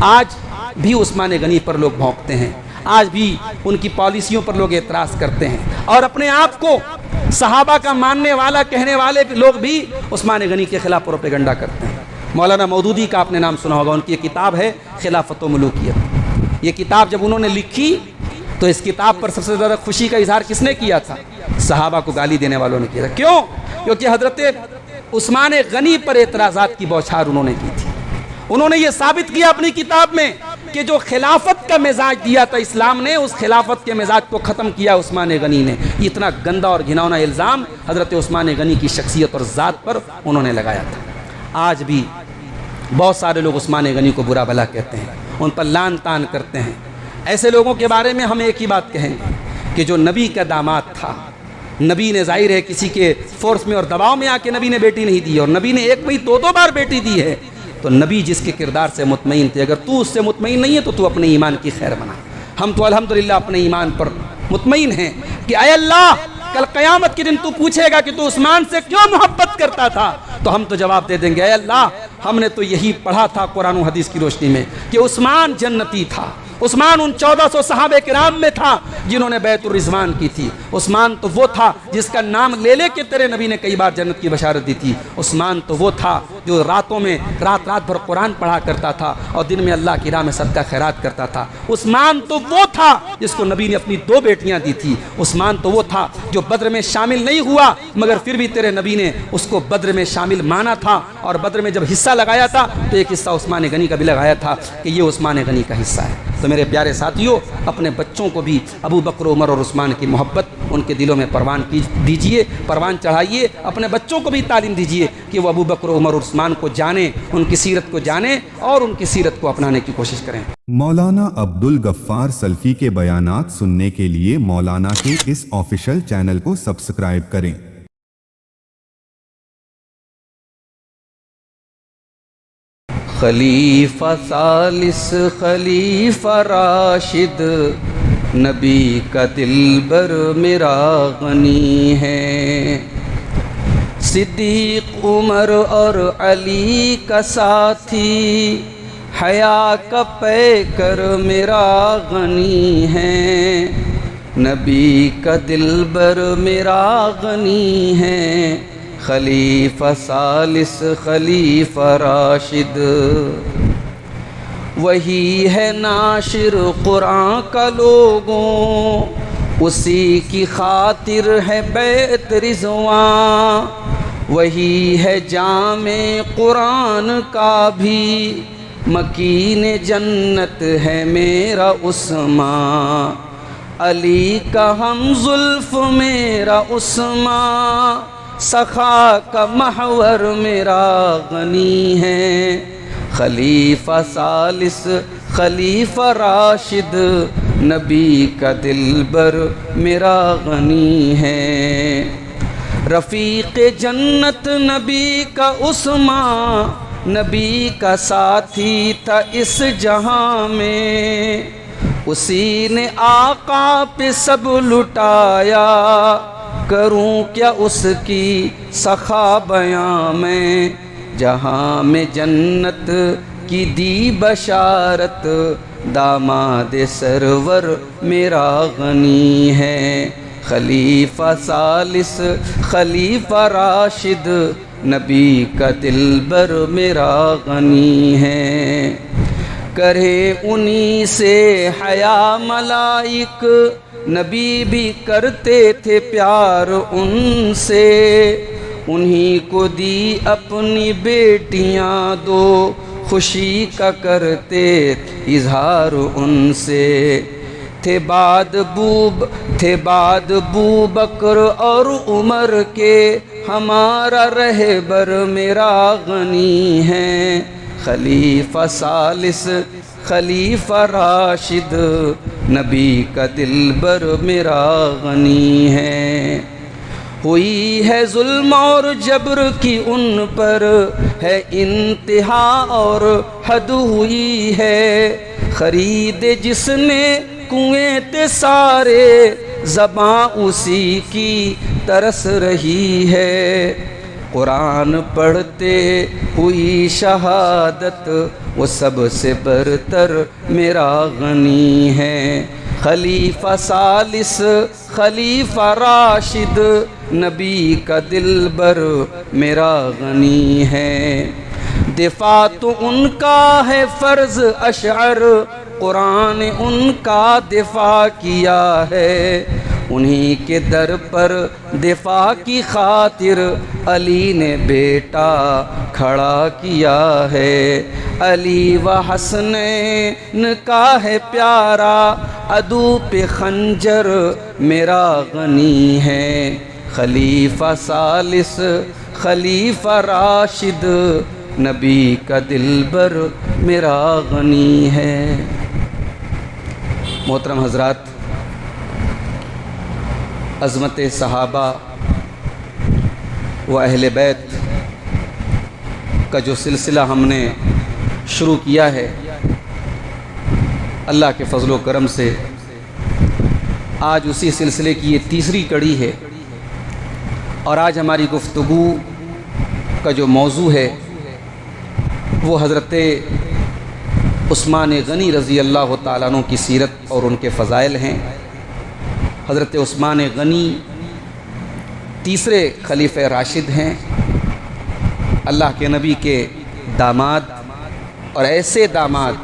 آج بھی عثمان غنی پر لوگ بھونکتے ہیں، آج بھی ان کی پالیسیوں پر لوگ اعتراض کرتے ہیں، اور اپنے آپ کو صحابہ کا ماننے والا کہنے والے لوگ بھی عثمان غنی کے خلاف پروپیگنڈا کرتے ہیں۔ مولانا مودودی کا آپ نے نام سنا ہوگا، ان کی یہ کتاب ہے خلافت و ملوکیت۔ یہ کتاب جب انہوں نے لکھی تو اس کتاب پر سب سے زیادہ خوشی کا اظہار کس نے کیا تھا؟ صحابہ کو گالی دینے والوں نے کیا تھا۔ کیوں؟ کیونکہ حضرت عثمان غنی پر اعتراضات کی بوچھار انہوں نے کی تھی۔ انہوں نے یہ ثابت کیا اپنی کتاب میں کہ جو خلافت کا مزاج دیا تھا اسلام نے، اس خلافت کے مزاج کو ختم کیا عثمان غنی نے۔ اتنا گندا اور گھناؤنا الزام حضرت عثمان غنی کی شخصیت اور ذات پر انہوں نے لگایا تھا۔ آج بھی بہت سارے لوگ عثمان غنی کو برا بھلا کہتے ہیں، ان پر لعن طعن کرتے ہیں۔ ایسے لوگوں کے بارے میں ہم ایک ہی بات کہیں گے کہ جو نبی کا داماد تھا، نبی نے ظاہر ہے کسی کے فورس میں اور دباؤ میں آ کے نبی نے بیٹی نہیں دی، اور نبی نے ایک نہیں دو بار بیٹی دی ہے، تو نبی جس کے کردار سے مطمئن تھے، اگر تو اس سے مطمئن نہیں ہے تو تو اپنے ایمان کی خیر بنا۔ ہم تو الحمدللہ اپنے ایمان پر مطمئن ہیں کہ اے اللہ کل قیامت کے دن تو پوچھے گا کہ تو عثمان سے کیوں محبت کرتا تھا، تو ہم تو جواب دے دیں گے اے اللہ ہم نے تو یہی پڑھا تھا قرآن و حدیث کی روشنی میں کہ عثمان جنتی تھا، عثمان ان 1400 صحابہ کرام میں تھا جنہوں نے بیعت الرضوان کی تھی، عثمان تو وہ تھا جس کا نام لے لے کے تیرے نبی نے کئی بار جنت کی بشارت دی تھی، عثمان تو وہ تھا جو راتوں میں رات بھر قرآن پڑھا کرتا تھا اور دن میں اللہ کی راہ میں صدقہ خیرات کرتا تھا، عثمان تو وہ تھا جس کو نبی نے اپنی 2 بیٹیاں دی تھی، عثمان تو وہ تھا جو بدر میں شامل نہیں ہوا مگر پھر بھی تیرے نبی نے اس کو بدر میں شامل مانا تھا، اور بدر میں جب حصہ لگایا تھا تو ایک حصہ عثمان غنی کا بھی لگایا تھا کہ یہ عثمان غنی کا حصہ ہے۔ تو میرے پیارے ساتھیوں، اپنے بچوں کو بھی ابو بکر عمر اور عثمان کی محبت ان کے دلوں میں پروان چڑھائیے، اپنے بچوں کو بھی تعلیم دیجیے کہ وہ ابو بکر عمر اور عثمان کو جانیں، ان کی سیرت کو جانیں اور ان کی سیرت کو اپنانے کی کوشش کریں۔ مولانا عبدالغفار سلفی کے بیانات سننے کے لیے مولانا کے اس آفیشل چینل کو سبسکرائب کریں۔ خلیفہ ثالث خلیفہ راشد نبی کا دلبر میرا غنی ہے، صدیق عمر اور علی کا ساتھی حیا کا پیکر میرا غنی ہے، نبی کا دلبر میرا غنی ہے، خلیفہ ثالث خلیفہ راشد، وہی ہے ناشر قرآن کا لوگوں، اسی کی خاطر ہے بیعت رضوان، وہی ہے جامع قرآن کا بھی مکین جنت ہے میرا عثمان، علی کا ہم زلف میرا عثمان، سخا کا محور میرا غنی ہے، خلیفہ ثالث خلیفہ راشد نبی کا دلبر میرا غنی ہے، رفیق جنت نبی کا عثمان، نبی کا ساتھی تھا اس جہاں میں، اسی نے آقا پہ سب لٹایا، کروں کیا اس کی سخا بیاں میں، جہاں میں جنت کی دی بشارت، داماد سرور میرا غنی ہے، خلیفہ ثالث خلیفہ راشد نبی کا دلبر میرا غنی ہے، کرے انہی سے حیا ملائک، نبی بھی کرتے تھے پیار ان سے، انہی کو دی اپنی بیٹیاں 2، خوشی کا کرتے اظہار ان سے، تھے بعد بو بکر اور عمر کے، ہمارا رہبر میرا غنی ہے، خلیفہ ثالث خلیفہ راشد نبی کا دلبر میرا غنی ہے، ہوئی ہے ظلم اور جبر کی ان پر ہے انتہا اور حد ہوئی ہے، خرید جس نے کنویں تے سارے، زباں اسی کی ترس رہی ہے، قرآن پڑھتے ہوئی شہادت وہ سب سے برتر میرا غنی ہے، خلیفہ ثالث خلیفہ راشد نبی کا دلبر میرا غنی ہے، دفاع تو ان کا ہے فرض اشعر، قرآن ان کا دفاع کیا ہے، انہی کے در پر دفاع کی خاطر علی نے بیٹا کھڑا کیا ہے، علی و حسنین کا ہے پیارا، عدو پہ خنجر میرا غنی ہے، خلیفہ ثالث خلیفہ راشد نبی کا دلبر میرا غنی ہے۔ محترم حضرات، عظمت صحابہ و اہل بیت کا جو سلسلہ ہم نے شروع کیا ہے، اللہ کے فضل و کرم سے آج اسی سلسلے کی یہ تیسری کڑی ہے، اور آج ہماری گفتگو کا جو موضوع ہے وہ حضرت عثمان غنی رضی اللہ تعالیٰ عنہ کی سیرت اور ان کے فضائل ہیں۔ حضرت عثمان غنی تیسرے خلیفہ راشد ہیں، اللہ کے نبی کے داماد، اور ایسے داماد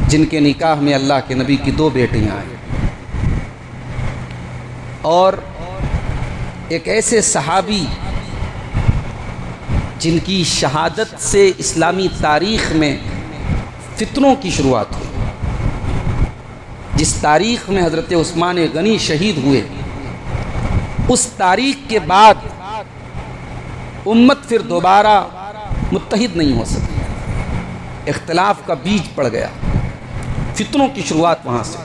جن کے نکاح میں اللہ کے نبی کی 2 بیٹیاں ہیں، اور ایک ایسے صحابی جن کی شہادت سے اسلامی تاریخ میں فتنوں کی شروعات ہوئی۔ جس تاریخ میں حضرت عثمان غنی شہید ہوئے، اس تاریخ کے بعد امت پھر دوبارہ متحد نہیں ہو سکی، اختلاف کا بیج پڑ گیا، فتنوں کی شروعات وہاں سے۔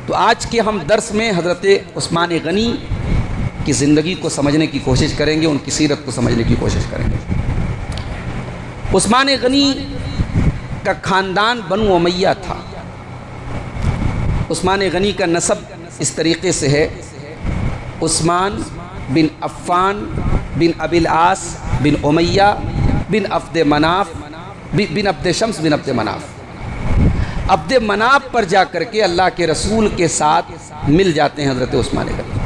تو آج کے ہم درس میں حضرت عثمان غنی کی زندگی کو سمجھنے کی کوشش کریں گے، ان کی سیرت کو سمجھنے کی کوشش کریں گے۔ عثمان غنی کا خاندان بنو امیہ تھا۔ عثمان غنی کا نسب اس طریقے سے ہے: عثمان بن عفان بن ابی العاص بن امیہ بن عبد مناف بن عبد شمس بن عبد مناف۔ عبد مناف پر جا کر کے اللہ کے رسول کے ساتھ مل جاتے ہیں حضرت عثمان غنی۔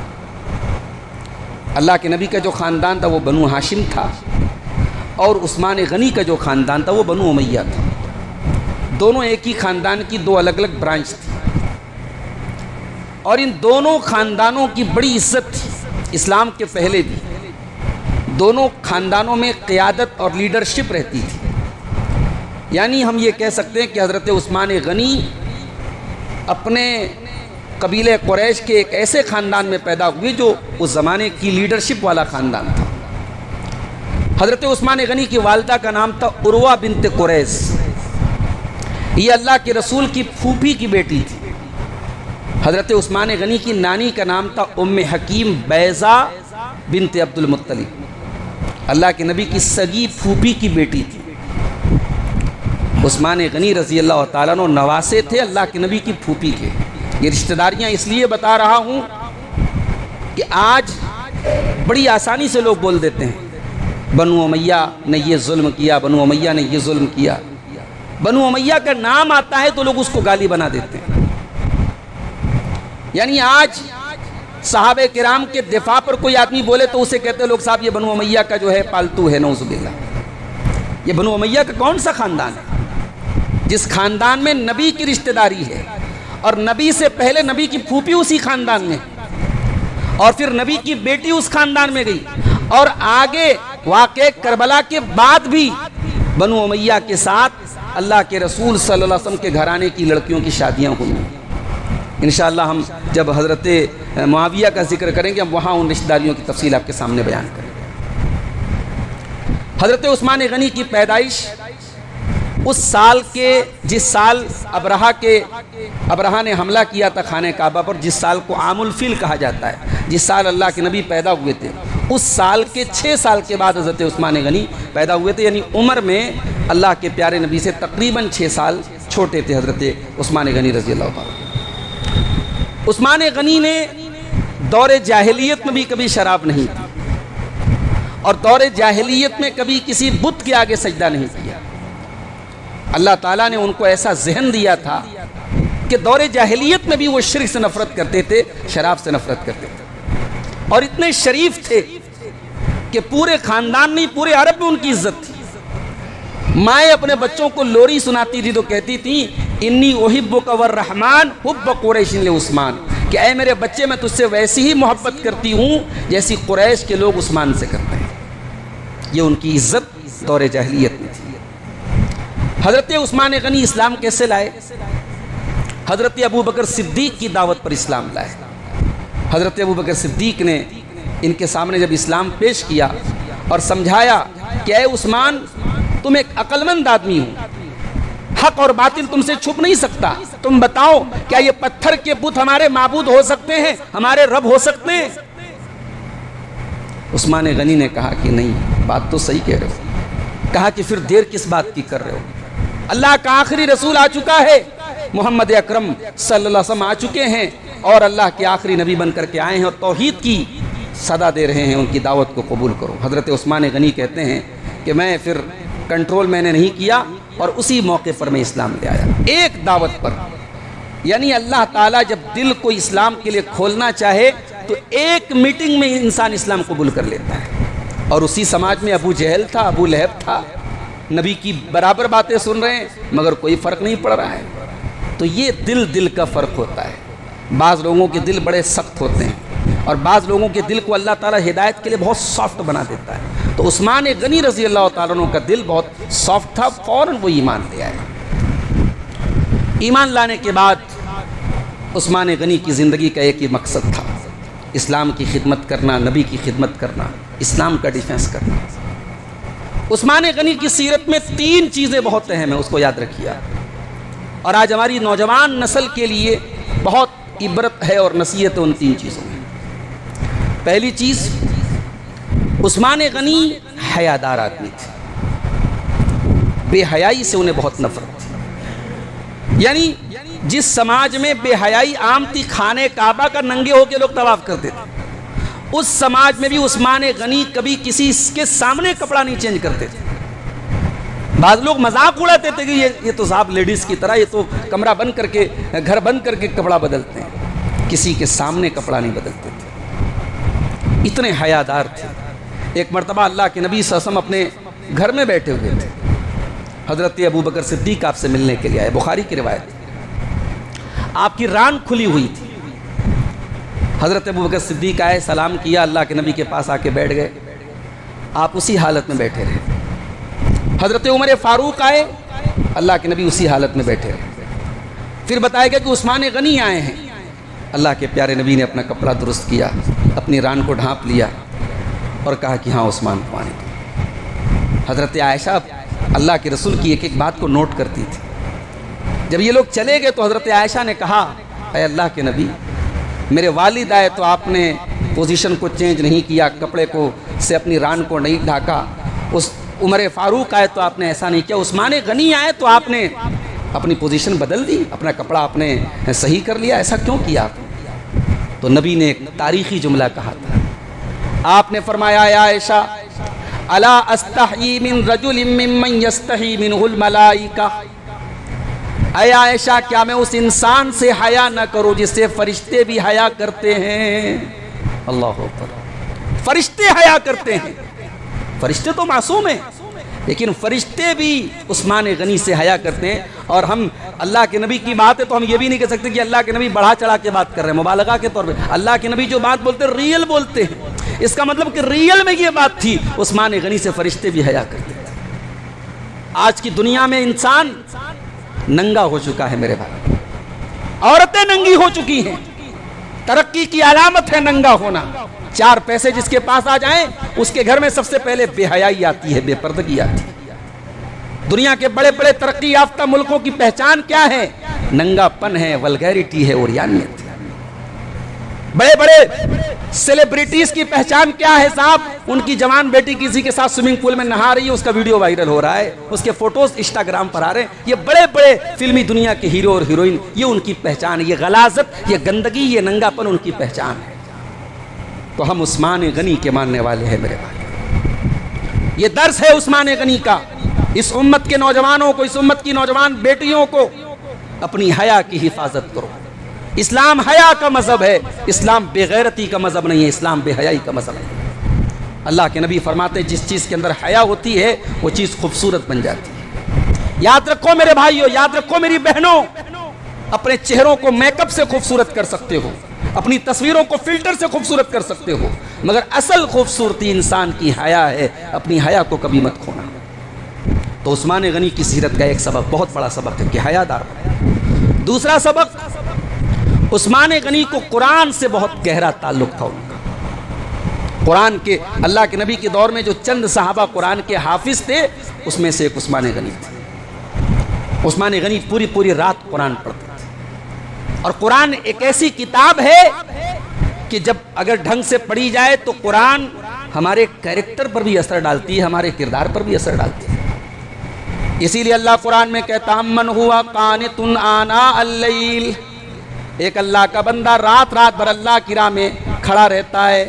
اللہ کے نبی کا جو خاندان تھا وہ بنو ہاشم تھا، اور عثمان غنی کا جو خاندان تھا وہ بنو امیہ تھا۔ دونوں ایک ہی خاندان کی 2 الگ الگ برانچ تھی، اور ان دونوں خاندانوں کی بڑی عزت تھی اسلام کے پہلے بھی۔ دونوں خاندانوں میں قیادت اور لیڈرشپ رہتی تھی، یعنی ہم یہ کہہ سکتے ہیں کہ حضرت عثمان غنی اپنے قبیلہ قریش کے ایک ایسے خاندان میں پیدا ہوئے جو اس زمانے کی لیڈرشپ والا خاندان تھا۔ حضرت عثمان غنی کی والدہ کا نام تھا عروہ بنت قریش، یہ اللہ کے رسول کی پھوپھی کی بیٹی تھی۔ حضرت عثمان غنی کی نانی کا نام تھا ام حکیم بیضہ بنت عبد المطلب، اللہ کے نبی کی سگی پھوپھی کی بیٹی تھی۔ عثمان غنی رضی اللہ تعالیٰ عنہ نواسے تھے اللہ کے نبی کی پھوپھی کے۔ یہ رشتہ داریاں اس لیے بتا رہا ہوں کہ آج بڑی آسانی سے لوگ بول دیتے ہیں بنو امیہ نے یہ ظلم کیا، بنو امیہ نے یہ ظلم کیا۔ بنو امیہ کا نام آتا ہے تو لوگ اس کو گالی بنا دیتے ہیں۔ یعنی آج صحابہ کرام کے دفاع پر کوئی آدمی بولے تو اسے کہتے ہیں لوگ صاحب یہ بنو امیہ کا جو ہے پالتو ہے، نعوذ باللہ۔ یہ بنو امیہ کا کون سا خاندان ہے جس خاندان میں نبی کی رشتہ داری ہے، اور نبی سے پہلے نبی کی پھوپھی اسی خاندان میں، اور پھر نبی کی بیٹی اس خاندان میں گئی، اور آگے واقع کربلا کے بعد بھی بنو امیہ کے ساتھ اللہ کے رسول صلی اللہ علیہ وسلم کے گھرانے کی لڑکیوں کی شادیاں ہوئی۔ انشاءاللہ ہم جب حضرت معاویہ کا ذکر کریں گے ہم وہاں ان رشتہ داریوں کی تفصیل آپ کے سامنے بیان کریں گے۔ حضرت عثمان غنی کی پیدائش اس سال کے جس سال ابرہہ نے حملہ کیا تھا خانہ کعبہ پر، جس سال کو عام الفیل کہا جاتا ہے، جس سال اللہ کے نبی پیدا ہوئے تھے، اس سال کے 6 سال کے بعد حضرت عثمان غنی پیدا ہوئے تھے، یعنی عمر میں اللہ کے پیارے نبی سے تقریباً 6 سال چھوٹے تھے حضرت عثمان غنی رضی اللہ عنہ۔ عثمان غنی نے دور جاہلیت میں بھی کبھی شراب نہیں تھی، اور دور جاہلیت میں کبھی کسی بت کے آگے سجدہ نہیں کیا۔ اللہ تعالیٰ نے ان کو ایسا ذہن دیا تھا کہ دور جاہلیت میں بھی وہ شرک سے نفرت کرتے تھے، شراب سے نفرت کرتے تھے، اور اتنے شریف تھے کہ پورے خاندان نہیں پورے عرب میں ان کی عزت تھی۔ مائیں اپنے بچوں کو لوری سناتی تھی تو کہتی تھی انی احبک والرحمن حب قریش لعثمان، کہ اے میرے بچے میں تجھ سے ویسی ہی محبت کرتی ہوں جیسی قریش کے لوگ عثمان سے کرتے ہیں۔ یہ ان کی عزت دور جاہلیت میں تھی۔ حضرت عثمان غنی اسلام کیسے لائے؟ حضرت ابوبکر صدیق کی دعوت پر اسلام لائے۔ حضرت ابوبکر صدیق نے ان کے سامنے جب اسلام پیش کیا اور سمجھایا کہ اے عثمان تم ایک عقل مند آدمی ہو، حق اور باطل تم سے چھپ نہیں سکتا، تم بتاؤ کیا یہ پتھر کے بت ہمارے معبود ہو سکتے ہیں، ہمارے رب ہو سکتے ہیں؟ عثمان غنی نے کہا کہ نہیں، بات تو صحیح کہہ رہے ہو۔ کہا کہ پھر دیر کس بات کی کر رہے ہو؟ اللہ کا آخری رسول آ چکا ہے، محمد اکرم صلی اللہ علیہ وسلم آ چکے ہیں اور اللہ کے آخری نبی بن کر کے آئے ہیں اور توحید کی صدا دے رہے ہیں، ان کی دعوت کو قبول کرو۔ حضرت عثمان غنی کہتے ہیں کہ میں پھر کنٹرول میں نے نہیں کیا اور اسی موقع پر میں اسلام لے آیا، ایک دعوت پر۔ یعنی اللہ تعالیٰ جب دل کو اسلام کے لیے کھولنا چاہے تو ایک میٹنگ میں انسان اسلام قبول کر لیتا ہے۔ اور اسی سماج میں ابو جہل تھا، ابو لہب تھا، نبی کی برابر باتیں سن رہے ہیں مگر کوئی فرق نہیں پڑ رہا ہے۔ تو یہ دل کا فرق ہوتا ہے۔ بعض لوگوں کے دل بڑے سخت ہوتے ہیں اور بعض لوگوں کے دل کو اللہ تعالیٰ ہدایت کے لیے بہت سافٹ بنا دیتا ہے۔ تو عثمان غنی رضی اللہ تعالیٰ عنہ کا دل بہت سافٹ تھا، فوراً وہ ایمان لے آئے۔ ایمان لانے کے بعد عثمان غنی کی زندگی کا ایک ہی مقصد تھا، اسلام کی خدمت کرنا، نبی کی خدمت کرنا، اسلام کا ڈیفینس کرنا۔ عثمان غنی کی سیرت میں 3 چیزیں بہت اہم ہیں، اس کو یاد رکھیے، اور آج ہماری نوجوان نسل کے لیے بہت عبرت ہے اور نصیحت ہے ان 3 چیزوں میں۔ پہلی چیز، عثمان غنی حیادار آدمی تھے، بے حیائی سے انہیں بہت نفرت تھی۔ یعنی جس سماج میں بے حیائی عام تھی، خانہ کعبہ کا ننگے ہو کے لوگ طواف کرتے تھے، اس سماج میں بھی عثمان غنی کبھی کسی کے سامنے کپڑا نہیں چینج کرتے تھے۔ بعض لوگ مذاق اڑاتے تھے کہ یہ تو صاحب لیڈیز کی طرح، یہ تو کمرہ بند کر کے، گھر بند کر کے کپڑا بدلتے ہیں، کسی کے سامنے کپڑا نہیں بدلتے تھے، اتنے حیادار تھے۔ ایک مرتبہ اللہ کے نبی صلی اللہ علیہ وسلم اپنے گھر میں بیٹھے ہوئے تھے، حضرت ابوبکر صدیق آپ سے ملنے کے لیے آئے، بخاری کی روایت، آپ کی ران کھلی ہوئی تھی۔ حضرت ابوبکر صدیق آئے، سلام کیا، اللہ کے نبی کے پاس آ کے بیٹھ گئے، آپ اسی حالت میں بیٹھے رہے۔ حضرت عمر فاروق آئے، اللہ کے نبی اسی حالت میں بیٹھے رہے۔ پھر بتایا گیا کہ عثمان غنی آئے ہیں، اللہ کے پیارے نبی نے اپنا کپڑا درست کیا، اپنی ران کو ڈھانپ لیا اور کہا کہ ہاں عثمان کو آنے دو۔ حضرت عائشہ اللہ کے رسول کی ایک ایک بات کو نوٹ کرتی تھی۔ جب یہ لوگ چلے گئے تو حضرت عائشہ نے کہا اے اللہ کے نبی، میرے والد آئے تو آپ نے پوزیشن کو چینج نہیں کیا، کپڑے کو سے اپنی ران کو نہیں ڈھاکا، اس عمر فاروق آئے تو آپ نے ایسا نہیں کیا، عثمان غنی آئے تو آپ نے اپنی پوزیشن بدل دی، اپنا کپڑا آپ نے صحیح کر لیا، ایسا کیوں کیا آپ نے؟ تو نبی نے ایک تاریخی جملہ کہا تھا، آپ نے فرمایا یا عائشہ الا استحیی من رجل ممن یستحی منہ الملائکہ، اے عائشہ کیا میں اس انسان سے حیا نہ کروں جس سے فرشتے بھی حیا کرتے ہیں؟ اللہ اکبر، فرشتے حیا کرتے ہیں، فرشتے تو معصوم ہیں لیکن فرشتے بھی عثمان غنی سے حیا کرتے ہیں۔ اور ہم اللہ کے نبی کی بات ہے تو ہم یہ بھی نہیں کہہ سکتے کہ اللہ کے نبی بڑھا چڑھا کے بات کر رہے ہیں، مبالغہ کے طور پہ۔ اللہ کے نبی جو بات بولتے ہیں ریئل بولتے ہیں، اس کا مطلب کہ ریئل میں یہ بات تھی، عثمان غنی سے فرشتے بھی حیا کرتے ہیں۔ آج کی دنیا میں انسان ننگا ہو چکا ہے میرے بھائی، عورتیں ننگی ہو چکی ہیں، ترقی کی علامت ہے ننگا ہونا۔ 4 پیسے جس کے پاس آ جائیں اس کے گھر میں سب سے پہلے بے حیائی آتی ہے، بے پردگی آتی ہے۔ دنیا کے بڑے بڑے ترقی یافتہ ملکوں کی پہچان کیا ہے؟ ننگا پن ہے، ولگیرٹی ہے، اوریانیت ہے۔ بڑے بڑے سیلیبریٹیز کی پہچان کیا ہے صاحب؟ ان کی جوان بیٹی کسی کے ساتھ سوئمنگ پول میں نہا رہی ہے، اس کا ویڈیو وائرل ہو رہا ہے، اس کے فوٹوز انسٹاگرام پر آ رہے ہیں۔ یہ بڑے بڑے فلمی دنیا کے ہیرو اور ہیروئن، یہ ان کی پہچان ہے، یہ غلاظت، یہ گندگی، یہ ننگا پن ان کی پہچان ہے۔ تو ہم عثمان غنی کے ماننے والے ہیں میرے بھائی۔ یہ درس ہے عثمان غنی کا اس امت کے نوجوانوں کو، اس امت کی نوجوان بیٹیوں کو، اپنی حیا کی حفاظت کرو۔ اسلام حیا کا مذہب ہے، اسلام بے غیرتی کا مذہب نہیں ہے، اسلام بے حیائی کا مذہب ہے۔ اللہ کے نبی فرماتے ہیں جس چیز کے اندر حیا ہوتی ہے وہ چیز خوبصورت بن جاتی ہے۔ یاد رکھو میرے بھائیوں، یاد رکھو میری بہنوں، اپنے چہروں کو میک اپ سے خوبصورت کر سکتے ہو، اپنی تصویروں کو فلٹر سے خوبصورت کر سکتے ہو، مگر اصل خوبصورتی انسان کی حیا ہے، اپنی حیا کو کبھی مت کھونا۔ تو عثمان غنی کی سیرت کا ایک سبق، بہت بڑا سبق ہے کہ حیا دار بنے۔ دوسرا سبق، عثمان غنی کو قرآن سے بہت گہرا تعلق تھا ان کا۔ قرآن کے، اللہ کے نبی کے دور میں جو چند صحابہ قرآن کے حافظ تھے اس میں سے ایک عثمان غنی تھے۔ عثمان غنی پوری رات قرآن پڑھتے تھے، اور قرآن ایک ایسی کتاب ہے کہ جب اگر ڈھنگ سے پڑھی جائے تو قرآن ہمارے کیریکٹر پر بھی اثر ڈالتی ہے، ہمارے کردار پر بھی اثر ڈالتی ہے۔ اسی لیے اللہ قرآن میں کہتا من ہوا قانت آناء اللیل، ایک اللہ کا بندہ رات بھر اللہ کی راہ میں کھڑا رہتا ہے۔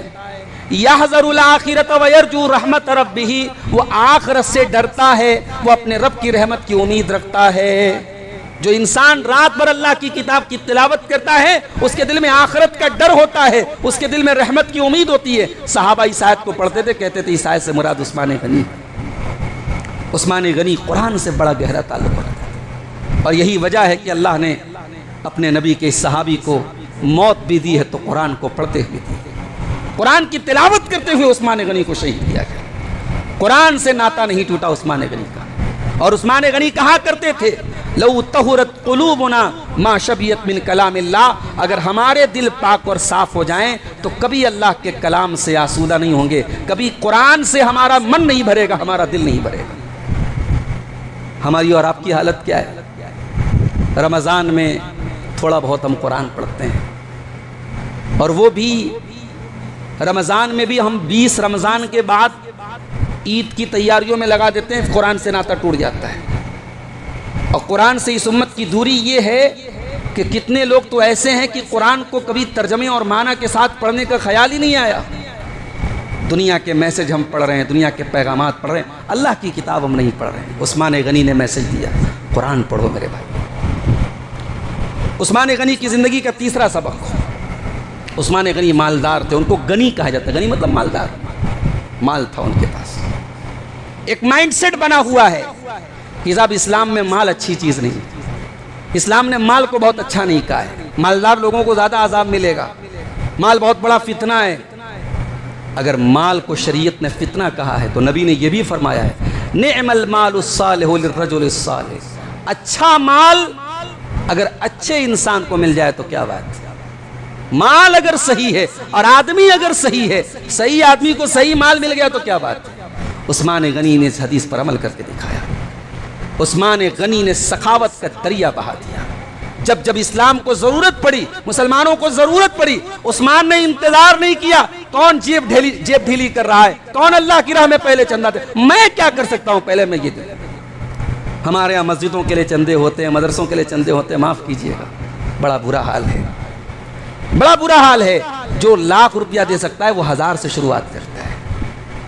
یحذر الآخرۃ ویرجو رحمت ربہ، وہ آخرت سے ڈرتا ہے، وہ اپنے رب کی رحمت کی امید رکھتا ہے۔ جو انسان رات بھر اللہ کی کتاب کی تلاوت کرتا ہے اس کے دل میں آخرت کا ڈر ہوتا ہے، اس کے دل میں رحمت کی امید ہوتی ہے۔ صحابہ اس آیت کو پڑھتے تھے، کہتے تھے اس آیت سے مراد عثمان غنی۔ عثمان غنی قرآن سے بڑا گہرا تعلق رکھتا ہے، اور یہی وجہ ہے کہ اللہ نے اپنے نبی کے اس صحابی کو موت بھی دی ہے تو قرآن کو پڑھتے ہوئے دی۔ قرآن کی تلاوت کرتے ہوئے عثمان غنی کو شہید کیا گیا۔ قرآن سے ناتا نہیں ٹوٹا عثمان غنی کا، اور عثمان غنی کہا کرتے تھے لو طہرت قلوبنا ما شبیت من کلام اللہ، اگر ہمارے دل پاک اور صاف ہو جائیں تو کبھی اللہ کے کلام سے آسودہ نہیں ہوں گے، کبھی قرآن سے ہمارا من نہیں بھرے گا، ہمارا دل نہیں بھرے گا۔ ہماری اور آپ کی حالت کیا ہے؟ رمضان میں تھوڑا بہت ہم قرآن پڑھتے ہیں، اور وہ بھی رمضان میں بھی ہم 20 رمضان کے بعد عید کی تیاریوں میں لگا دیتے ہیں، قرآن سے ناتا ٹوٹ جاتا ہے۔ اور قرآن سے اس امت کی دوری یہ ہے کہ کتنے لوگ تو ایسے ہیں کہ قرآن کو کبھی ترجمے اور معنی کے ساتھ پڑھنے کا خیال ہی نہیں آیا۔ دنیا کے میسج ہم پڑھ رہے ہیں، دنیا کے پیغامات پڑھ رہے ہیں، اللہ کی کتاب ہم نہیں پڑھ رہے ہیں۔ عثمان غنی نے میسج دیا، قرآن پڑھو میرے بھائی۔ عثمان غنی کی زندگی کا تیسرا سبق، عثمان غنی مالدار تھے، ان کو غنی کہا جاتا ہے، غنی مطلب مالدار، مال تھا ان کے پاس۔ ایک مائنڈ سیٹ بنا ہوا ہے کہ صاحب اسلام میں مال اچھی چیز نہیں، اسلام نے مال کو بہت اچھا نہیں کہا ہے، مالدار لوگوں کو زیادہ عذاب ملے گا، مال بہت بڑا فتنہ ہے۔ اگر مال کو شریعت نے فتنہ کہا ہے تو نبی نے یہ بھی فرمایا ہے نعم المال الصالح للرجل الصالح، اچھا مال اگر اچھے انسان کو مل جائے تو کیا بات ہے۔ مال اگر صحیح ہے اور آدمی اگر صحیح ہے، صحیح آدمی کو صحیح مال مل گیا تو کیا بات ہے۔ عثمان غنی نے اس حدیث پر عمل کر کے دکھایا۔ عثمان غنی نے سخاوت کا دریا بہا دیا۔ جب جب اسلام کو ضرورت پڑی، مسلمانوں کو ضرورت پڑی، عثمان نے انتظار نہیں کیا کون جیب ڈھیلی کر رہا ہے، کون اللہ کی راہ میں پہلے چندہ دے، میں کیا کر سکتا ہوں پہلے میں یہ دے۔ ہمارے یہاں مسجدوں کے لیے چندے ہوتے ہیں، مدرسوں کے لیے چندے ہوتے ہیں، معاف کیجئے گا، بڑا برا حال ہے، بڑا برا حال ہے۔ جو لاکھ روپیہ دے سکتا ہے وہ 1000 سے شروعات کرتا ہے۔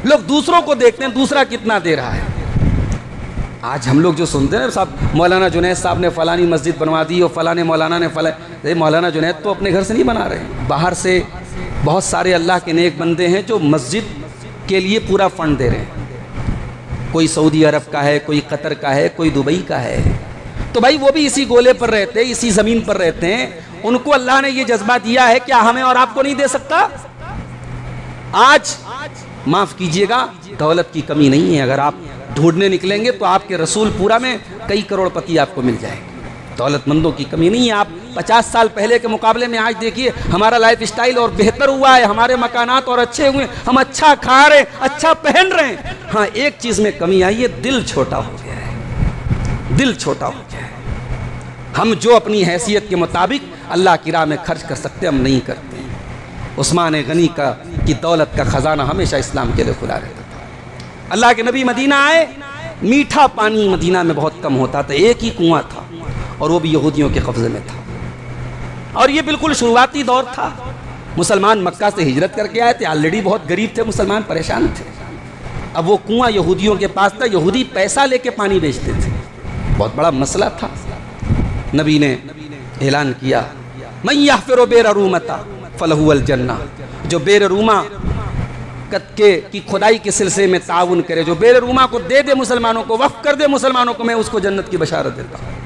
لوگ دوسروں کو دیکھتے ہیں دوسرا کتنا دے رہا ہے۔ آج ہم لوگ جو سنتے ہیں صاحب مولانا جنید صاحب نے فلانی مسجد بنوا دی اور فلانے مولانا نے مولانا جنید تو اپنے گھر سے نہیں بنا رہے ہیں، باہر سے بہت سارے اللہ کے نیک بندے ہیں جو مسجد کے لیے پورا فنڈ دے رہے ہیں۔ کوئی سعودی عرب کا ہے، کوئی قطر کا ہے، کوئی دبئی کا ہے، تو بھائی وہ بھی اسی گولے پر رہتے ہیں، اسی زمین پر رہتے ہیں، ان کو اللہ نے یہ جذبہ دیا ہے، کیا ہمیں اور آپ کو نہیں دے سکتا؟ آج معاف کیجئے گا دولت کی کمی نہیں ہے، اگر آپ ڈھونڈنے نکلیں گے تو آپ کے رسول پورا میں کئی کروڑ پتی آپ کو مل جائے گا، دولت مندوں کی کمی نہیں ہے۔ آپ 50 سال پہلے کے مقابلے میں آج دیکھیے ہمارا لائف اسٹائل اور بہتر ہوا ہے، ہمارے مکانات اور اچھے ہوئے، ہم اچھا کھا رہے ہیں، اچھا پہن رہے ہیں۔ ہاں ایک چیز میں کمی آئی ہے، دل چھوٹا ہو گیا ہے، دل چھوٹا ہو گیا ہے۔ ہم جو اپنی حیثیت کے مطابق اللہ کی راہ میں خرچ کر سکتے ہم نہیں کرتے۔ عثمان غنی کی دولت کا خزانہ ہمیشہ اسلام کے لیے کھلا رہتا تھا۔ اللہ کے نبی مدینہ آئے، میٹھا پانی مدینہ میں بہت کم ہوتا تھا، ایک ہی کنواں تھا اور وہ بھی یہودیوں کے قبضے میں تھا، اور یہ بالکل شروعاتی دور تھا۔ مسلمان مکہ سے ہجرت کر کے آئے تھے، آلریڈی بہت غریب تھے مسلمان، پریشان تھے، اب وہ کنواں یہودیوں کے پاس تھا، یہودی پیسہ لے کے پانی بیچتے تھے، بہت بڑا مسئلہ تھا۔ نبی نے اعلان کیا من یحفر بئر رومۃ فلہ الجنہ، جو بئر روما کی کھدائی کے سلسلے میں تعاون کرے، جو بئر روما کو دے دے مسلمانوں کو، وقف کر دے مسلمانوں کو، میں اس کو جنت کی بشارت دیتا ہوں۔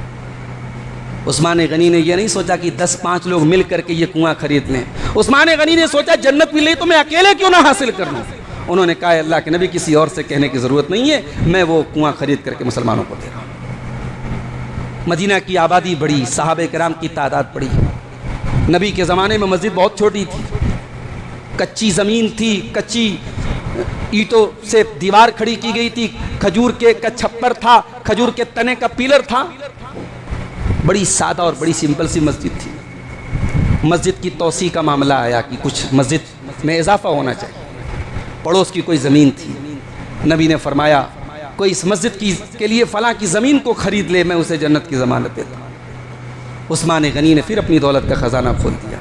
عثمان غنی نے یہ نہیں سوچا کہ 10-5 لوگ مل کر کے یہ کنواں خرید لیں، عثمان غنی نے سوچا جنت مل رہی تو میں اکیلے کیوں نہ حاصل کر لوں۔ انہوں نے کہا اللہ کے نبی کسی اور سے کہنے کی ضرورت نہیں ہے، میں وہ کنواں خرید کر کے مسلمانوں کو دے رہا ہوں۔ مدینہ کی آبادی بڑھی، صحابہ کرام کی تعداد بڑھی۔ نبی کے زمانے میں مسجد بہت چھوٹی تھی، کچی زمین تھی، کچی اینٹوں سے دیوار کھڑی کی گئی تھی، کھجور کا چھپر تھا، کھجور کے تنے کا پیلر تھا، بڑی سادہ اور بڑی سمپل سی مسجد تھی۔ مسجد کی توسیع کا معاملہ آیا کہ کچھ مسجد میں اضافہ ہونا چاہیے، پڑوس کی کوئی زمین تھی، نبی نے فرمایا کوئی اس مسجد کے لیے فلاں کی زمین کو خرید لے، میں اسے جنت کی ضمانت دیتا ہوں۔ عثمان غنی نے پھر اپنی دولت کا خزانہ کھول دیا،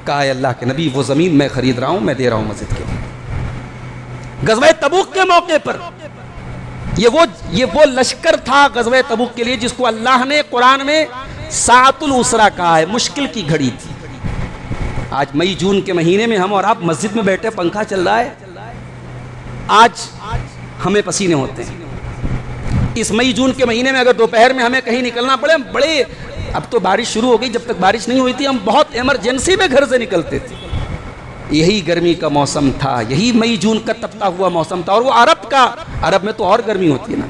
کہا اے اللہ کے نبی وہ زمین میں خرید رہا ہوں، میں دے رہا ہوں مسجد کے لیے۔ غزوہ تبوک کے موقع پر یہ وہ لشکر تھا غزوہ تبوک کے لیے جس کو اللہ نے قرآن میں ساعۃ العسرہ کہا ہے، مشکل کی گھڑی تھی۔ آج مئی جون کے مہینے میں ہم اور آپ مسجد میں بیٹھے، پنکھا چل رہا ہے، آج ہمیں پسینے ہوتے ہیں۔ اس مئی جون کے مہینے میں اگر دوپہر میں ہمیں کہیں نکلنا پڑے، بڑے اب تو بارش شروع ہو گئی، جب تک بارش نہیں ہوئی تھی ہم بہت ایمرجنسی میں گھر سے نکلتے تھے۔ یہی گرمی کا موسم تھا، یہی مئی جون کا تپتا ہوا موسم تھا، اور وہ عرب میں تو اور گرمی ہوتی ہے نا۔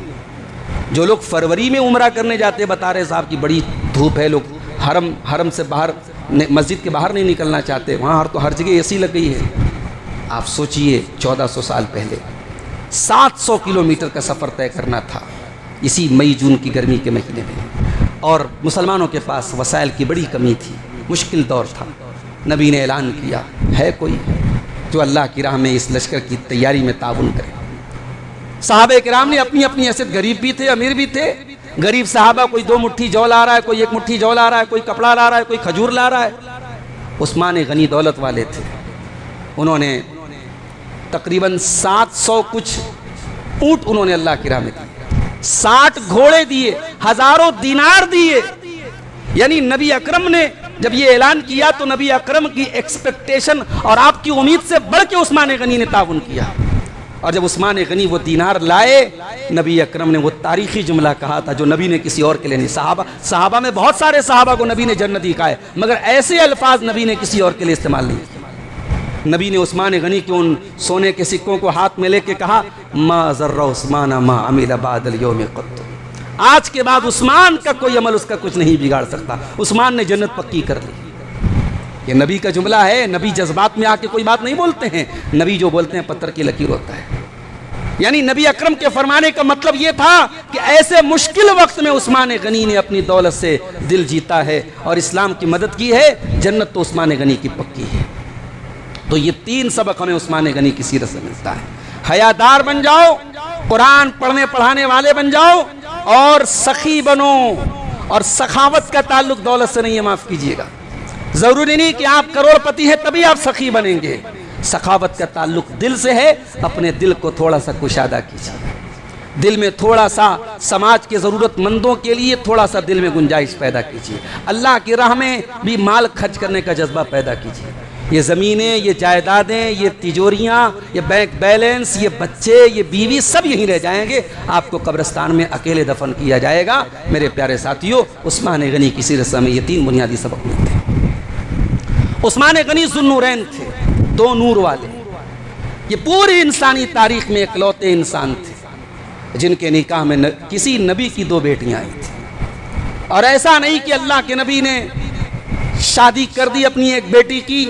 جو لوگ فروری میں عمرہ کرنے جاتے بتا رہے صاحب کی بڑی دھوپ ہے، لوگ حرم سے باہر مسجد کے باہر نہیں نکلنا چاہتے، وہاں تو ہر جگہ اے سی لگ گئی ہے۔ آپ سوچئے 1400 سال پہلے 700 کلومیٹر کا سفر طے کرنا تھا اسی مئی جون کی گرمی کے مہینے میں، اور مسلمانوں کے پاس وسائل کی بڑی کمی تھی، مشکل دور تھا۔ نبی نے اعلان کیا ہے کوئی جو اللہ کی راہ میں اس لشکر کی تیاری میں تعاون کرے۔ صحابہ کرام نے اپنی اپنی حیثیت، غریب بھی تھے امیر بھی تھے، غریب صحابہ کوئی 2 مٹھی جو لا رہا ہے، کوئی 1 مٹھی جو لا رہا ہے، کوئی کپڑا لا رہا ہے، کوئی کھجور لا رہا ہے۔ عثمان غنی دولت والے تھے، انہوں نے تقریباً 700 کچھ اونٹ انہوں نے اللہ کی راہ میں دیے، 60 گھوڑے دیے، ہزاروں دینار دیے۔ یعنی نبی اکرم نے جب یہ اعلان کیا تو نبی اکرم کی ایکسپیکٹیشن اور آپ کی امید سے بڑھ کے عثمان غنی نے تعاون کیا۔ اور جب عثمان غنی وہ دینار لائے، نبی اکرم نے وہ تاریخی جملہ کہا تھا جو نبی نے کسی اور کے لیے نہیں۔ صحابہ میں بہت سارے صحابہ کو نبی نے جنتی کہا ہے، مگر ایسے الفاظ نبی نے کسی اور کے لیے استعمال نہیں کیا۔ نبی نے عثمان غنی کے ان سونے کے سکوں کو ہاتھ میں لے کے کہا ما ضر عثمان ما عمل بعد اليوم قط، آج کے بعد عثمان کا کوئی عمل اس کا کچھ نہیں بگاڑ سکتا، عثمان نے جنت پکی کر لی۔ یہ نبی کا جملہ ہے، نبی جذبات میں آ کے کوئی بات نہیں بولتے ہیں، نبی جو بولتے ہیں پتھر کی لکیر ہوتا ہے۔ یعنی نبی اکرم کے فرمانے کا مطلب یہ تھا کہ ایسے مشکل وقت میں عثمان غنی نے اپنی دولت سے دل جیتا ہے اور اسلام کی مدد کی ہے، جنت تو عثمان غنی کی پکی ہے۔ تو یہ 3 سبق ہمیں عثمان غنی کی سیرت سے ملتا ہے۔ حیادار بن جاؤ، قرآن پڑھنے پڑھانے والے بن جاؤ، اور سخی بنو، اور سخاوت کا تعلق دولت سے نہیں ہے، معاف کیجئے گا، ضروری نہیں کہ آپ کروڑ پتی ہے تبھی آپ سخی بنیں گے۔ سخاوت کا تعلق دل سے ہے، اپنے دل کو تھوڑا سا کشادہ کیجئے، دل میں تھوڑا سا سماج کے ضرورت مندوں کے لیے تھوڑا سا دل میں گنجائش پیدا کیجئے، اللہ کی راہ میں بھی مال خرچ کرنے کا جذبہ پیدا کیجئے۔ یہ زمینیں، یہ جائیدادیں، یہ تجوریاں، یہ بینک بیلنس، یہ بچے، یہ بیوی، سب یہیں رہ جائیں گے، آپ کو قبرستان میں اکیلے دفن کیا جائے گا۔ میرے پیارے ساتھیوں، عثمان غنی کی سیرت سے ہمیں یہ 3 بنیادی سبق ملتے ہیں۔ عثمان غنی ذوالنورین تھے، 2 نور والے، یہ پوری انسانی تاریخ میں اکلوتے انسان تھے جن کے نکاح میں کسی نبی کی 2 بیٹیاں آئی تھیں، اور ایسا نہیں کہ اللہ کے نبی نے شادی کر دی اپنی ایک بیٹی کی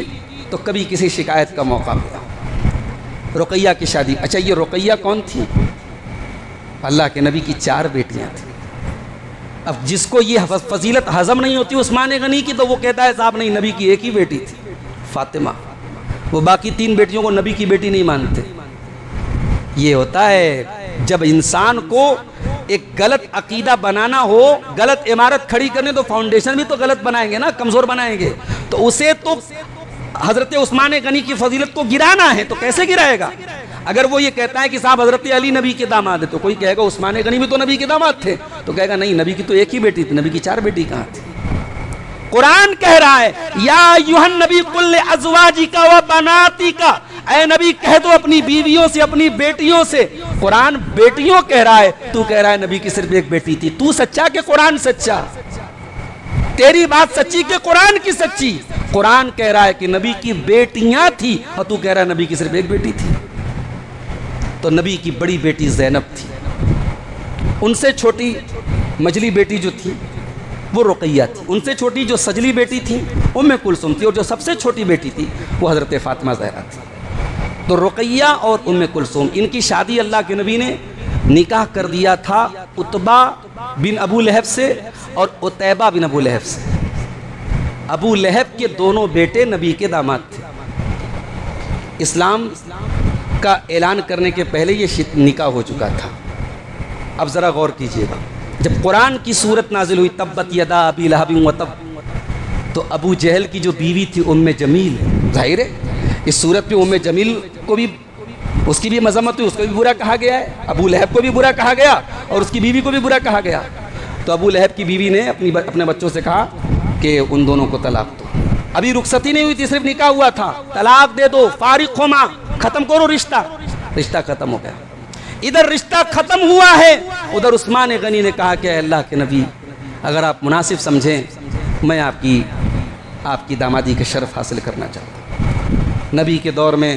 تو کبھی کسی شکایت کا موقع ملا۔ رقیہ کی شادی، اچھا یہ رقیہ کون تھی؟ اللہ کے نبی کی 4 بیٹیاں تھیں۔ اب جس کو یہ فضیلت ہضم نہیں ہوتی عثمان غنی کی تو وہ کہتا ہے صاحب نہیں، نبی کی ایک ہی بیٹی تھی فاطمہ، وہ باقی 3 بیٹیوں کو نبی کی بیٹی نہیں مانتے۔ یہ ہوتا ہے جب انسان کو ایک غلط عقیدہ بنانا ہو، غلط عمارت کھڑی کرنے تو فاؤنڈیشن بھی تو غلط بنائیں گے نا، کمزور بنائیں گے، تو اسے تو حضرت عثمان غنی کی فضیلت کو گرانا ہے، تو کیسے گرائے گا؟ اگر وہ یہ کہتا ہے کہ صاحب حضرت علی نبی کے داماد ہے تو کوئی کہے گا عثمان غنی بھی تو نبی کے داماد تھے، تو کہے گا نہیں، نبی کی تو ایک ہی بیٹی تھی، نبی کی 4 بیٹی کہاں تھی؟ قرآن کہہ رہا ہے یا ایھا النبی قل لازواجک و بناتک، اے نبی کہہ دو اپنی بیویوں سے، اپنی بیٹیوں سے۔ قرآن بیٹیوں کہہ رہا ہے، تو کہہ رہا ہے نبی کی صرف ایک بیٹی تھی۔ تو سچا کہ قرآن سچا؟ تیری بات سچی کہ قرآن کی سچی؟ قرآن کہہ رہا ہے کہ نبی کی بیٹیاں تھی اور تو کہہ رہا ہے نبی کی صرف ایک بیٹی تھی۔ تو نبی کی بڑی بیٹی زینب تھی، ان سے چھوٹی مجلی بیٹی جو تھی وہ رقیہ تھی، ان سے چھوٹی جو سجلی بیٹی تھی ام کلثوم تھی، اور جو سب سے چھوٹی بیٹی تھی وہ حضرت فاطمہ زہرا تھی۔ تو رقیہ اور ام کلثوم، ان کی شادی اللہ کے نبی نے نکاح کر دیا تھا عتبہ بن ابو لہب سے اور عتیبہ بن ابو لہب سے۔ ابو لہب کے دونوں بیٹے نبی کے داماد تھے۔ اسلام کا اعلان کرنے کے پہلے یہ نکاح ہو چکا تھا۔ اب ذرا غور کیجئے گا، جب قرآن کی صورت نازل ہوئی تبت یدا ابی لہب وتب، تو ابو جہل کی جو بیوی تھی ام جمیل، ظاہر ہے اس صورت پہ ام جمیل کو بھی، اس کی بھی مذمت ہوئی، اس کو بھی برا کہا گیا ہے، ابو لہب کو بھی برا کہا گیا اور اس کی بیوی کو بھی برا کہا گیا۔ تو ابو لہب کی بیوی نے اپنے بچوں سے کہا کہ ان دونوں کو طلاق دو۔ ابھی رخصتی نہیں ہوئی تھی، صرف نکاح ہوا تھا، طلاق دے دو، فارغ ہوما، ختم کرو رشتہ۔ رشتہ ختم ہو گیا۔ ادھر رشتہ ختم ہوا ہے، ادھر عثمان غنی نے کہا کہ اے اللہ کے نبی اگر آپ مناسب سمجھیں میں آپ کی دامادی کے شرف حاصل کرنا چاہتا ہوں۔ نبی کے دور میں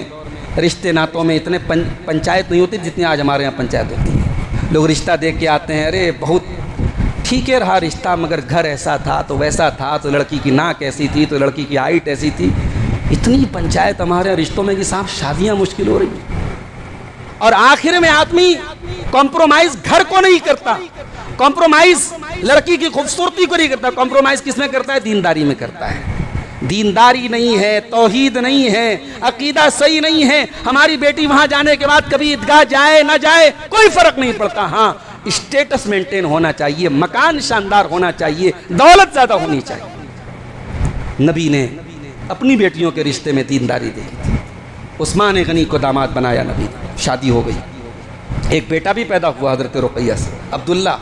رشتے ناتوں میں اتنے پنچایت نہیں ہوتی جتنی آج ہمارے یہاں پنچایت ہوتی ہے۔ لوگ رشتہ دیکھ کے آتے ہیں، ارے بہت ٹھیک ہے رہا رشتہ، مگر گھر ایسا تھا تو ویسا تھا، تو لڑکی کی ناک ایسی تھی، تو لڑکی کی ہائٹ ایسی تھی۔ اتنی پنچایت ہمارے یہاں رشتوں میں کہ صاحب شادیاں مشکل ہو رہی ہیں، اور آخر میں آدمی کمپرومائز گھر کو نہیں کرتا، کمپرومائز لڑکی کی خوبصورتی کو نہیں کرتا، کمپرومائز کس میں کرتا ہے؟ دینداری میں کرتا ہے۔ دینداری نہیں ہے، توحید نہیں ہے، عقیدہ صحیح نہیں ہے۔ ہماری بیٹی وہاں جانے کے بعد کبھی عیدگاہ جائے نہ جائے کوئی فرق نہیں پڑتا، ہاں اسٹیٹس مینٹین ہونا چاہیے، مکان شاندار ہونا چاہیے، دولت زیادہ ہونی چاہیے۔ نبی نے اپنی بیٹیوں کے رشتے میں دینداری دیکھی تھی۔ عثمان غنی کو داماد بنایا نبی، شادی ہو گئی، ایک بیٹا بھی پیدا ہوا حضرت رقیہ سے، عبداللہ،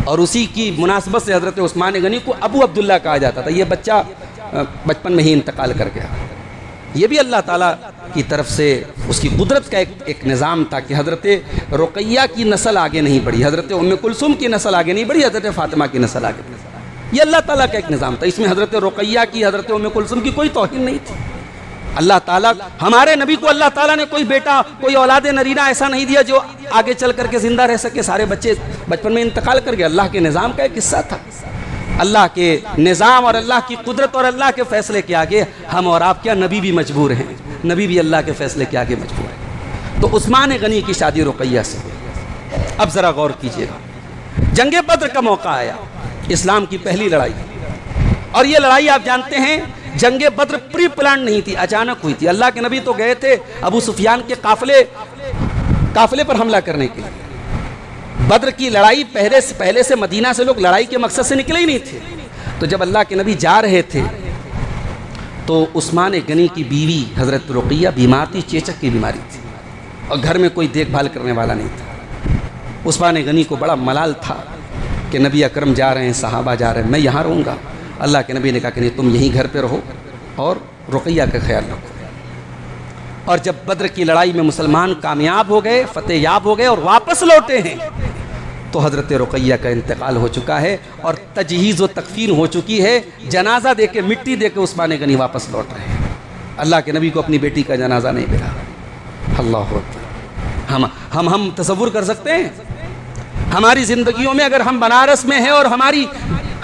اور اسی کی مناسبت سے حضرت عثمان غنی کو ابو عبداللہ کہا جاتا تھا۔ یہ بچہ بچپن میں ہی انتقال کر گیا۔ یہ بھی اللہ تعالیٰ کی طرف سے اس کی قدرت کا ایک نظام تھا کہ حضرت رقیہ کی نسل آگے نہیں بڑھی، حضرت ام کلثوم کی نسل آگے نہیں بڑھی، حضرت فاطمہ کی نسل آگے بڑھی۔ یہ اللہ تعالیٰ کا ایک نظام تھا، اس میں حضرت رقیہ کی، حضرت ام کلثوم کی کوئی توہین نہیں تھی۔ اللہ تعالیٰ، ہمارے نبی کو اللہ تعالیٰ نے کوئی بیٹا، کوئی اولاد نرینہ ایسا نہیں دیا جو آگے چل کر کے زندہ رہ سکے، سارے بچے بچپن میں انتقال کر گئے۔ اللہ کے نظام کا ایک حصہ تھا۔ اللہ کے نظام اور اللہ کی قدرت اور اللہ کے فیصلے کے آگے ہم اور آپ کیا، نبی بھی مجبور ہیں، نبی بھی اللہ کے فیصلے کے آگے مجبور ہیں۔ تو عثمان غنی کی شادی رقیہ سے۔ اب ذرا غور کیجئے گا، جنگ بدر کا موقع آیا، اسلام کی پہلی لڑائی، اور یہ لڑائی آپ جانتے ہیں جنگ بدر پری پلان نہیں تھی، اچانک ہوئی تھی۔ اللہ کے نبی تو گئے تھے ابو سفیان کے قافلے پر حملہ کرنے کے لیے۔ بدر کی لڑائی پہلے سے مدینہ سے لوگ لڑائی کے مقصد سے نکلے ہی نہیں تھے۔ تو جب اللہ کے نبی جا رہے تھے تو عثمان غنی کی بیوی حضرت رقیہ بیمار تھی، چیچک کی بیماری تھی، اور گھر میں کوئی دیکھ بھال کرنے والا نہیں تھا۔ عثمان غنی کو بڑا ملال تھا کہ نبی اکرم جا رہے ہیں، صحابہ جا رہے ہیں، میں یہاں رہوں گا۔ اللہ کے نبی نے کہا کہ نہیں، تم یہیں گھر پہ رہو اور رقیہ کا خیال رکھو۔ اور جب بدر کی لڑائی میں مسلمان کامیاب ہو گئے، فتح یاب ہو گئے اور واپس لوٹے ہیں، تو حضرت رقیہ کا انتقال ہو چکا ہے اور تجہیز و تکفین ہو چکی ہے، جنازہ دے کے، مٹی دے کے عثمان غنی واپس لوٹ رہے ہیں۔ اللہ کے نبی کو اپنی بیٹی کا جنازہ نہیں ملا۔ اللہ اکبر۔ ہم تصور کر سکتے ہیں ہماری زندگیوں میں اگر ہم بنارس میں ہیں اور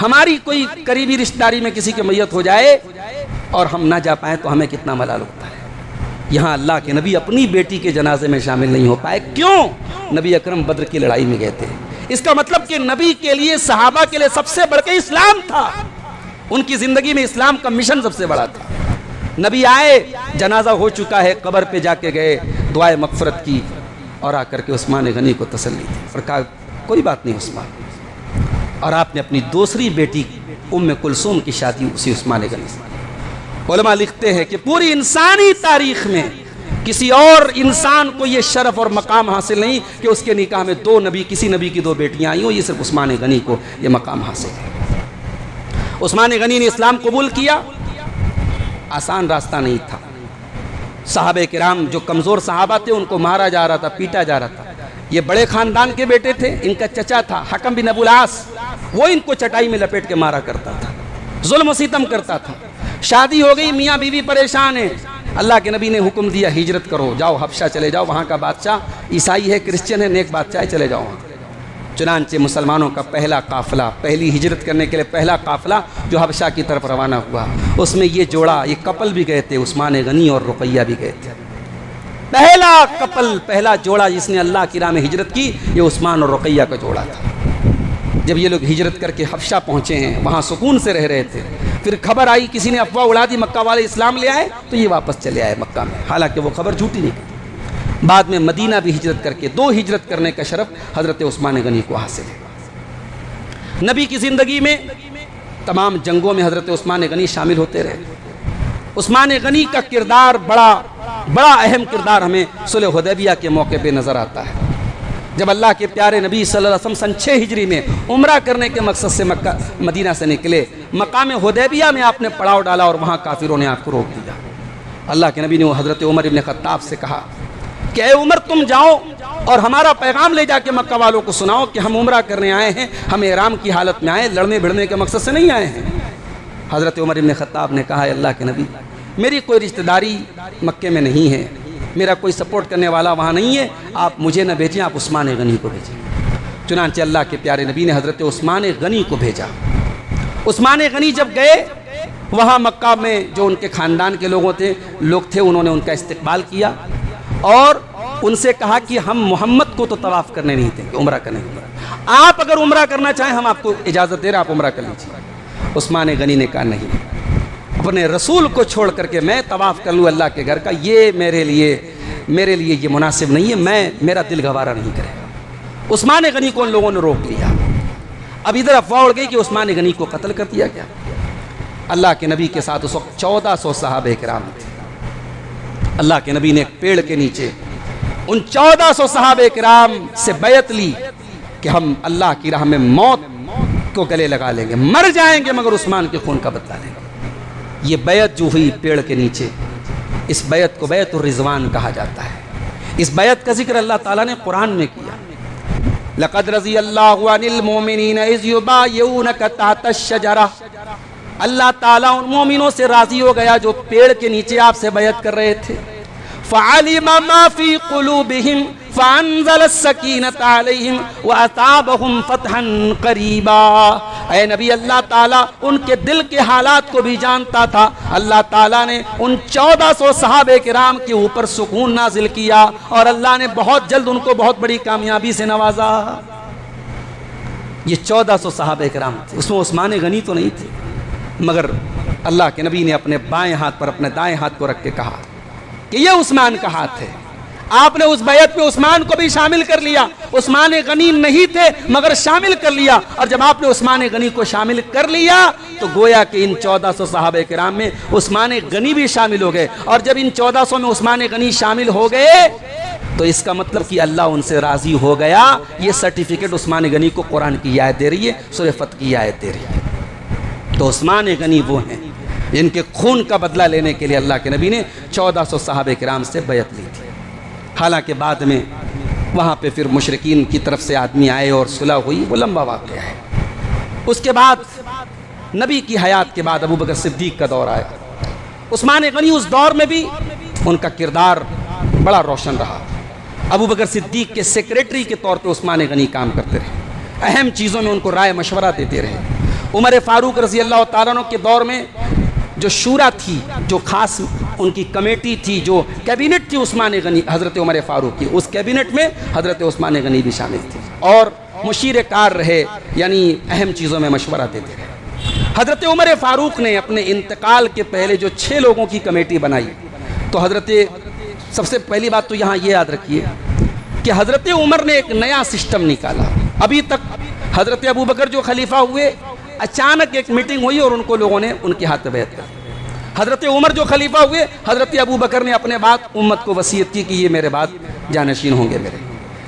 ہماری کوئی قریبی رشتہ داری میں کسی کی میت ہو جائے اور ہم نہ جا پائیں تو ہمیں کتنا ملال ہوتا ہے۔ یہاں اللہ کے نبی اپنی بیٹی کے جنازے میں شامل نہیں ہو پائے، کیوں؟ نبی اکرم بدر کی لڑائی میں گئے تھے۔ اس کا مطلب کہ نبی کے لیے، صحابہ کے لیے سب سے بڑھ کے اسلام تھا، ان کی زندگی میں اسلام کا مشن سب سے بڑا تھا۔ نبی آئے، جنازہ ہو چکا ہے، قبر پہ جا کے گئے، دعائے مغفرت کی اور آ کر کے عثمان غنی کو تسلی دی اور کہا کوئی بات نہیں عثمان۔ اور آپ نے اپنی دوسری بیٹی ام کلثوم کی شادی اسی عثمان غنی سے۔ علماء لکھتے ہیں کہ پوری انسانی تاریخ میں کسی اور انسان کو یہ شرف اور مقام حاصل نہیں کہ اس کے نکاح میں کسی نبی کی 2 بیٹیاں آئی ہوں، یہ صرف عثمان غنی کو یہ مقام حاصل ہے۔ عثمان غنی نے اسلام قبول کیا، آسان راستہ نہیں تھا۔ صحابہ کرام جو کمزور صحابہ تھے ان کو مارا جا رہا تھا، پیٹا جا رہا تھا۔ یہ بڑے خاندان کے بیٹے تھے، ان کا چچا تھا حکم بن ابو العاص، وہ ان کو چٹائی میں لپیٹ کے مارا کرتا تھا، ظلم و ستم کرتا تھا۔ شادی ہو گئی، میاں بیوی پریشان ہیں، اللہ کے نبی نے حکم دیا ہجرت کرو، جاؤ حبشہ چلے جاؤ، وہاں کا بادشاہ عیسائی ہے، کرسچن ہے، نیک بادشاہ ہے، چلے جاؤ وہاں۔ چنانچہ مسلمانوں کا پہلا قافلہ، پہلی ہجرت کرنے کے لیے پہلا قافلہ جو حبشہ کی طرف روانہ ہوا، اس میں یہ جوڑا، یہ کپل بھی گئے تھے، عثمان غنی اور رقیہ بھی گئے تھے۔ پہلا کپل، پہلا جوڑا جس نے اللہ کی راہ میں ہجرت کی، یہ عثمان اور رقیہ کا جوڑا تھا۔ جب یہ لوگ ہجرت کر کے حبشہ پہنچے ہیں، وہاں سکون سے رہ رہے تھے، پھر خبر آئی، کسی نے افواہ اڑا دی مکہ والے اسلام لے آئے، تو یہ واپس چلے آئے مکہ میں، حالانکہ وہ خبر جھوٹی نکلی۔ بعد میں مدینہ بھی ہجرت کر کے 2 ہجرت کرنے کا شرف حضرت عثمان غنی کو حاصل ہے۔ نبی کی زندگی میں تمام جنگوں میں حضرت عثمان غنی شامل ہوتے رہے۔ عثمان غنی کا کردار بڑا اہم کردار ہمیں صلح حدیبیہ کے موقع پہ نظر آتا ہے، جب اللہ کے پیارے نبی صلی اللہ علیہ وسلم سن 6 ہجری میں عمرہ کرنے کے مقصد سے مدینہ سے نکلے، مقام حدیبیہ میں آپ نے پڑاؤ ڈالا اور وہاں کافروں نے آپ کو روک دیا۔ اللہ کے نبی نے وہ حضرت عمر ابن خطاب سے کہا کہ اے عمر، تم جاؤ اور ہمارا پیغام لے جا کے مکہ والوں کو سناؤ کہ ہم عمرہ کرنے آئے ہیں، ہم احرام کی حالت میں آئے، لڑنے بھڑنے کے مقصد سے نہیں آئے ہیں۔ حضرت عمر ابن خطاب نے کہا، اے اللہ کے نبی، میری کوئی رشتہ داری مکے میں نہیں ہے، میرا کوئی سپورٹ کرنے والا وہاں نہیں ہے، آپ مجھے نہ بھیجیں، آپ عثمان غنی کو بھیجیں۔ چنانچہ اللہ کے پیارے نبی نے حضرت عثمان غنی کو بھیجا۔ عثمان غنی جب گئے، وہاں مکہ میں جو ان کے خاندان کے لوگ تھے، انہوں نے ان کا استقبال کیا اور ان سے کہا کہ ہم محمد کو تو طواف کرنے نہیں دیں گے، عمرہ کرنے نہیں دیں گے، آپ اگر عمرہ کرنا چاہیں ہم آپ کو اجازت دے رہے ہیں، آپ عمرہ کر لیجیے۔ عثمان غنی نے کہا نہیں، اپنے رسول کو چھوڑ کر کے میں طواف کر لوں اللہ کے گھر کا، یہ میرے لیے یہ مناسب نہیں ہے، میرا دل گوارا نہیں کرے گا۔ عثمان غنی کو ان لوگوں نے روک لیا۔ اب ادھر افواہ اڑ گئی کہ عثمان غنی کو قتل کر دیا گیا۔ اللہ کے نبی کے ساتھ اس وقت 1400 صحابہ کرام تھے۔ اللہ کے نبی نے ایک پیڑ کے نیچے ان 1400 صحابہ کرام سے بیعت لی کہ ہم اللہ کی راہ میں موت کو گلے لگا لیں گے، مر جائیں گے مگر عثمان کے خون کا بدلہ لیں گے۔ یہ بیعت جو ہوئی پیڑ کے نیچے، اس بیعت کو بیعت الرضوان کہا جاتا ہے۔ اس بیعت کا ذکر اللہ تعالیٰ نے قرآن میں کیا، لَقَدْ رَضِيَ اللَّهُ عَنِ الْمُؤْمِنِينَ إِذْ يُبَايِعُونَكَ تَحْتَ الشَّجَرَةِ، اللہ تعالیٰ ان مومنوں سے راضی ہو گیا جو پیڑ کے نیچے آپ سے بیعت کر رہے تھے۔ فَعَلِمَ مَا فِي قُلُوبِهِمْ فَأَنزَلَ السَّكِينَةَ عَلَيْهِمْ وَأَثَابَهُمْ فَتْحًا قَرِيبًا۔ اے نبی، اللہ تعالیٰ ان کے دل کے حالات کو بھی جانتا تھا۔ اللہ تعالیٰ نے ان 1400 صحابہ کرام کے اوپر سکون نازل کیا اور اللہ نے بہت جلد ان کو بہت بڑی کامیابی سے نوازا۔ یہ 1400 صحابہ کرام تھے، اس میں عثمان غنی تو نہیں تھے، مگر اللہ کے نبی نے اپنے بائیں ہاتھ پر اپنے دائیں ہاتھ کو رکھ کے کہا کہ یہ عثمان کا ہاتھ ہے۔ آپ نے اس بیعت میں عثمان کو بھی شامل کر لیا۔ عثمان غنی نہیں تھے مگر شامل کر لیا، اور جب آپ نے عثمان غنی کو شامل کر لیا تو گویا کہ ان 1400 صحابہ کرام میں عثمان غنی بھی شامل ہو گئے، اور جب ان 1400 میں عثمان غنی شامل ہو گئے تو اس کا مطلب کہ اللہ ان سے راضی ہو گیا۔ یہ سرٹیفکیٹ عثمان غنی کو قرآن کی آیت دے رہی ہے، سورہ فتح کی آیت دے رہی ہے۔ تو عثمان غنی وہ ہیں جن کے خون کا بدلہ لینے کے لیے اللہ کے نبی نے 1400 صحابہ کرام سے بیعت لی تھی۔ حالانکہ بعد میں وہاں پہ پھر مشرکین کی طرف سے آدمی آئے اور صلح ہوئی، وہ لمبا واقعہ ہے۔ اس کے بعد نبی کی حیات کے بعد ابوبکر صدیق کا دور آیا۔ عثمان غنی اس دور میں بھی ان کا کردار بڑا روشن رہا۔ ابوبکر صدیق کے سیکریٹری کے طور پہ عثمان غنی کام کرتے رہے، اہم چیزوں میں ان کو رائے مشورہ دیتے رہے۔ عمر فاروق رضی اللہ تعالیٰ عنہ کے دور میں جو شورا تھی، جو خاص ان کی کمیٹی تھی، جو کیبنٹ تھی عثمان غنی حضرت عمر فاروق کی، اس کیبنٹ میں حضرت عثمان غنی بھی شامل تھی اور مشیر کار رہے، یعنی اہم چیزوں میں مشورہ دیتے رہے۔ حضرت عمر فاروق نے اپنے انتقال کے پہلے جو 6 لوگوں کی کمیٹی بنائی، تو سب سے پہلی بات تو یہاں یہ یاد رکھیے کہ حضرت عمر نے ایک نیا سسٹم نکالا۔ ابھی تک حضرت ابوبکر جو خلیفہ ہوئے، اچانک ایک میٹنگ ہوئی اور ان کو لوگوں نے ان کے ہاتھ پہ بیعت کر دی۔ حضرت عمر جو خلیفہ ہوئے، حضرت ابو بکر نے اپنے بعد امت کو وصیت کی کہ یہ میرے بعد جانشین ہوں گے میرے،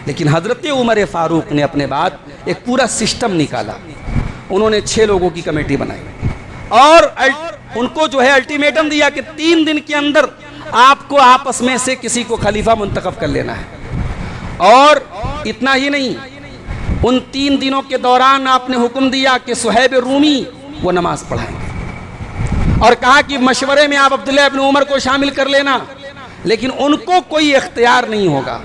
لیکن حضرت عمر فاروق نے اپنے بعد ایک پورا سسٹم نکالا. انہوں نے 6 لوگوں کی کمیٹی بنائی اور ان کو جو ہے الٹیمیٹم دیا کہ 3 دن کے اندر آپ کو آپس میں سے کسی کو خلیفہ منتخب کر لینا ہے. اور اتنا ہی نہیں، ان 3 دنوں کے دوران آپ نے حکم دیا کہ صہیب رومی وہ نماز پڑھائیں گے، اور کہا کہ مشورے میں آپ عبداللہ ابن عمر کو شامل کر لینا، لیکن ان کو کوئی اختیار نہیں ہوگا،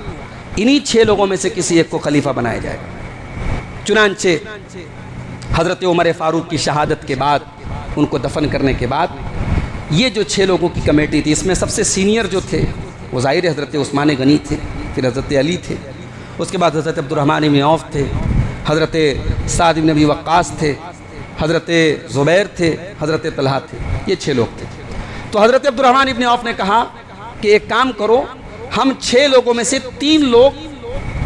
انہی 6 لوگوں میں سے کسی ایک کو خلیفہ بنایا جائے گا. چنانچہ حضرت عمر فاروق کی شہادت کے بعد، ان کو دفن کرنے کے بعد، یہ جو 6 لوگوں کی کمیٹی تھی، اس میں سب سے سینئر جو تھے وہ ظاہر حضرت عثمان غنی تھے، پھر حضرت علی تھے، اس کے بعد حضرت عبد الرحمن بن عوف تھے، حضرت سعد بن ابی وقاص تھے، حضرت زبیر تھے، حضرت طلحہ تھے. یہ 6 لوگ تھے. تو حضرت عبد الرحمن بن عوف نے کہا کہ ایک کام کرو، ہم 6 لوگوں میں سے 3 لوگ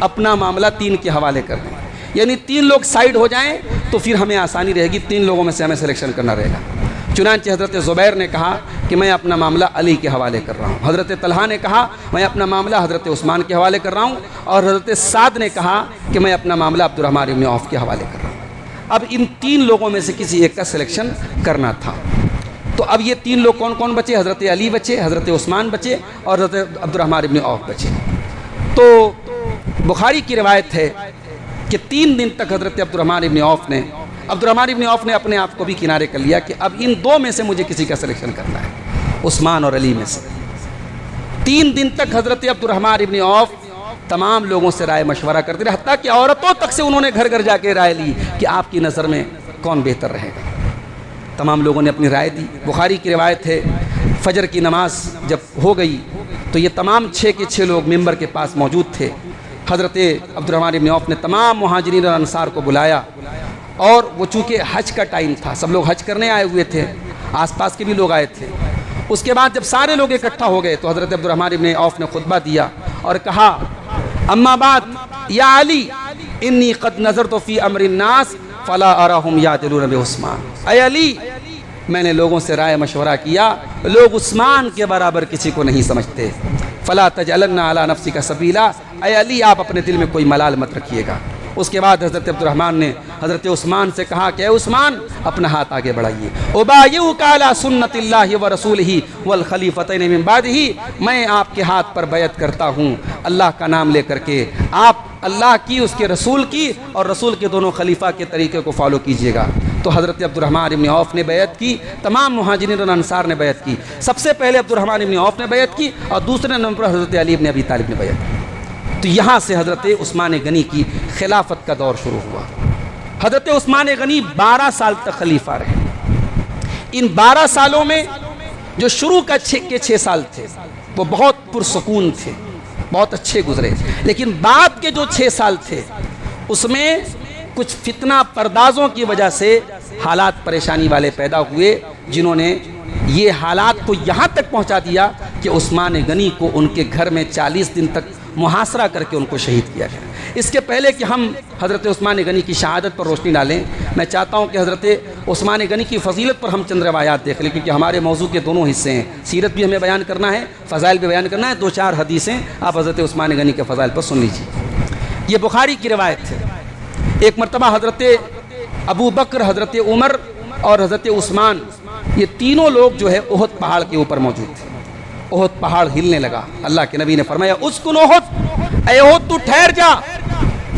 اپنا معاملہ 3 کے حوالے کر دیں، یعنی 3 لوگ سائیڈ ہو جائیں تو پھر ہمیں آسانی رہے گی، 3 لوگوں میں سے ہمیں سلیکشن کرنا رہے گا. چنانچہ حضرت زبیر نے کہا کہ میں اپنا معاملہ علی کے حوالے کر رہا ہوں، حضرت طلحہ نے کہا میں اپنا معاملہ حضرت عثمان کے حوالے کر رہا ہوں، اور حضرت سعد نے کہا کہ میں اپنا معاملہ عبد الرحمن بن عوف کے حوالے کر رہا ہوں. اب ان 3 لوگوں میں سے کسی ایک کا سلیکشن کرنا تھا. تو اب یہ 3 لوگ کون کون بچے؟ حضرت علی بچے، حضرت عثمان بچے، اور حضرت عبد الرحمن بن عوف بچے. تو بخاری کی روایت ہے کہ 3 دن تک حضرت عبد الرحمن بن عوف نے اپنے آپ کو بھی کنارے کر لیا کہ اب ان 2 میں سے مجھے کسی کا سلیکشن کرنا ہے، عثمان اور علی میں سے. 3 دن تک حضرت عبد الرحمن بن عوف تمام لوگوں سے رائے مشورہ کرتے رہے، حتیٰ کہ عورتوں تک سے انہوں نے گھر گھر جا کے رائے لی کہ آپ کی نظر میں کون بہتر رہے گا. تمام لوگوں نے اپنی رائے دی. بخاری کی روایت ہے فجر کی نماز جب ہو گئی تو یہ تمام 6 کے 6 لوگ ممبر کے پاس موجود تھے. حضرت عبد الرحمن بن عوف نے تمام مہاجرین اور انصار کو بلایا، اور وہ چونکہ حج کا ٹائم تھا، سب لوگ حج کرنے آئے ہوئے تھے، آس پاس کے بھی لوگ آئے تھے. اس کے بعد جب سارے لوگ اکٹھا ہو گئے تو حضرت عبد الرحمن بن عوف نے خطبہ دیا اور کہا اما بعد یا علی انی قد نظرت فی امر الناس فلا اراہم یعدلون بعثمان. اے علی، میں نے لوگوں سے رائے مشورہ کیا، لوگ عثمان کے برابر کسی کو نہیں سمجھتے. فلا تجعلن علی نفسک سبیلا، اے علی آپ اپنے دل میں کوئی ملال مت رکھیے گا. اس کے بعد حضرت عبد الرحمن نے حضرت عثمان سے کہا کہ اے عثمان اپنا ہاتھ آگے بڑھائیے. ابایعک علی سنت اللہ ورسولہ والخلیفتین من بعدہ، میں آپ کے ہاتھ پر بیعت کرتا ہوں اللہ کا نام لے کر کے، آپ اللہ کی، اس کے رسول کی اور رسول کے دونوں خلیفہ کے طریقے کو فالو کیجیے گا. تو حضرت عبد الرحمن بن عوف نے بیعت کی، تمام مہاجرین اور انصار نے بیعت کی. سب سے پہلے عبد الرحمن بن عوف نے بیعت کی اور دوسرے نمبر پر حضرت علی بن ابی طالب نے بیعت کی. تو یہاں سے حضرت عثمان غنی کی خلافت کا دور شروع ہوا. حضرت عثمان غنی 12 سال تک خلیفہ رہے. ان 12 سالوں میں جو شروع کے 6 سال تھے وہ بہت پرسکون تھے، بہت اچھے گزرے، لیکن بعد کے جو 6 سال تھے اس میں کچھ فتنہ پردازوں کی وجہ سے حالات پریشانی والے پیدا ہوئے، جنہوں نے یہ حالات کو یہاں تک پہنچا دیا کہ عثمان غنی کو ان کے گھر میں 40 دن تک محاصرہ کر کے ان کو شہید کیا گیا. اس کے پہلے کہ ہم حضرت عثمان غنی کی شہادت پر روشنی ڈالیں، میں چاہتا ہوں کہ حضرت عثمان غنی کی فضیلت پر ہم چند روایات دیکھ لیں، کیونکہ ہمارے موضوع کے دونوں حصے ہیں، سیرت بھی ہمیں بیان کرنا ہے، فضائل بھی بیان کرنا ہے. 2-4 حدیثیں آپ حضرت عثمان غنی کے فضائل پر سن لیجیے. یہ بخاری کی روایت ہے. ایک مرتبہ حضرت ابو بکر، حضرت عمر اور حضرت عثمان، یہ تینوں لوگ جو ہے احد پہاڑ کے اوپر موجود تھے. احد پہاڑ ہلنے لگا. اللہ کے نبی نے فرمایا اسکن احد، اے احد تو ٹھہر جا،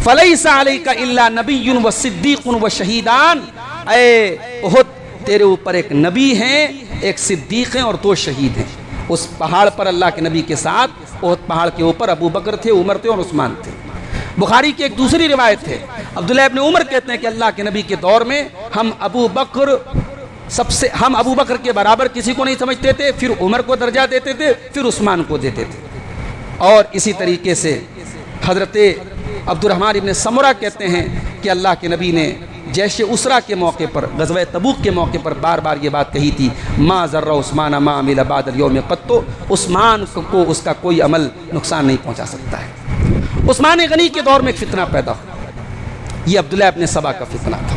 فلیس علیک الا نبی و صدیق و شہیدان. اے احد تیرے اوپر ایک نبی ہیں، ایک صدیق ہیں اور 2 شہید ہیں. اس پہاڑ پر اللہ کے نبی کے ساتھ احد پہاڑ کے اوپر ابو بکر تھے، عمر تھے اور عثمان تھے. بخاری کی ایک دوسری روایت ہے، عبداللہ ابن عمر کہتے ہیں کہ اللہ کے نبی کے دور میں ہم ابو بکر کے برابر کسی کو نہیں سمجھتے تھے، پھر عمر کو درجہ دیتے تھے، پھر عثمان کو دیتے تھے. اور اسی طریقے سے حضرت عبد الرحمن ابن سمرہ کہتے ہیں کہ اللہ کے نبی نے جیش اسرا کے موقع پر، غزوہ تبوک کے موقع پر بار بار یہ بات کہی تھی، ما ضر عثمان ما عمل بعد اليوم قط، عثمان کو اس کا کوئی عمل نقصان نہیں پہنچا سکتا ہے. عثمان غنی کے دور میں ایک فتنہ پیدا ہوا، یہ عبداللہ ابن سبا کا فتنہ تھا.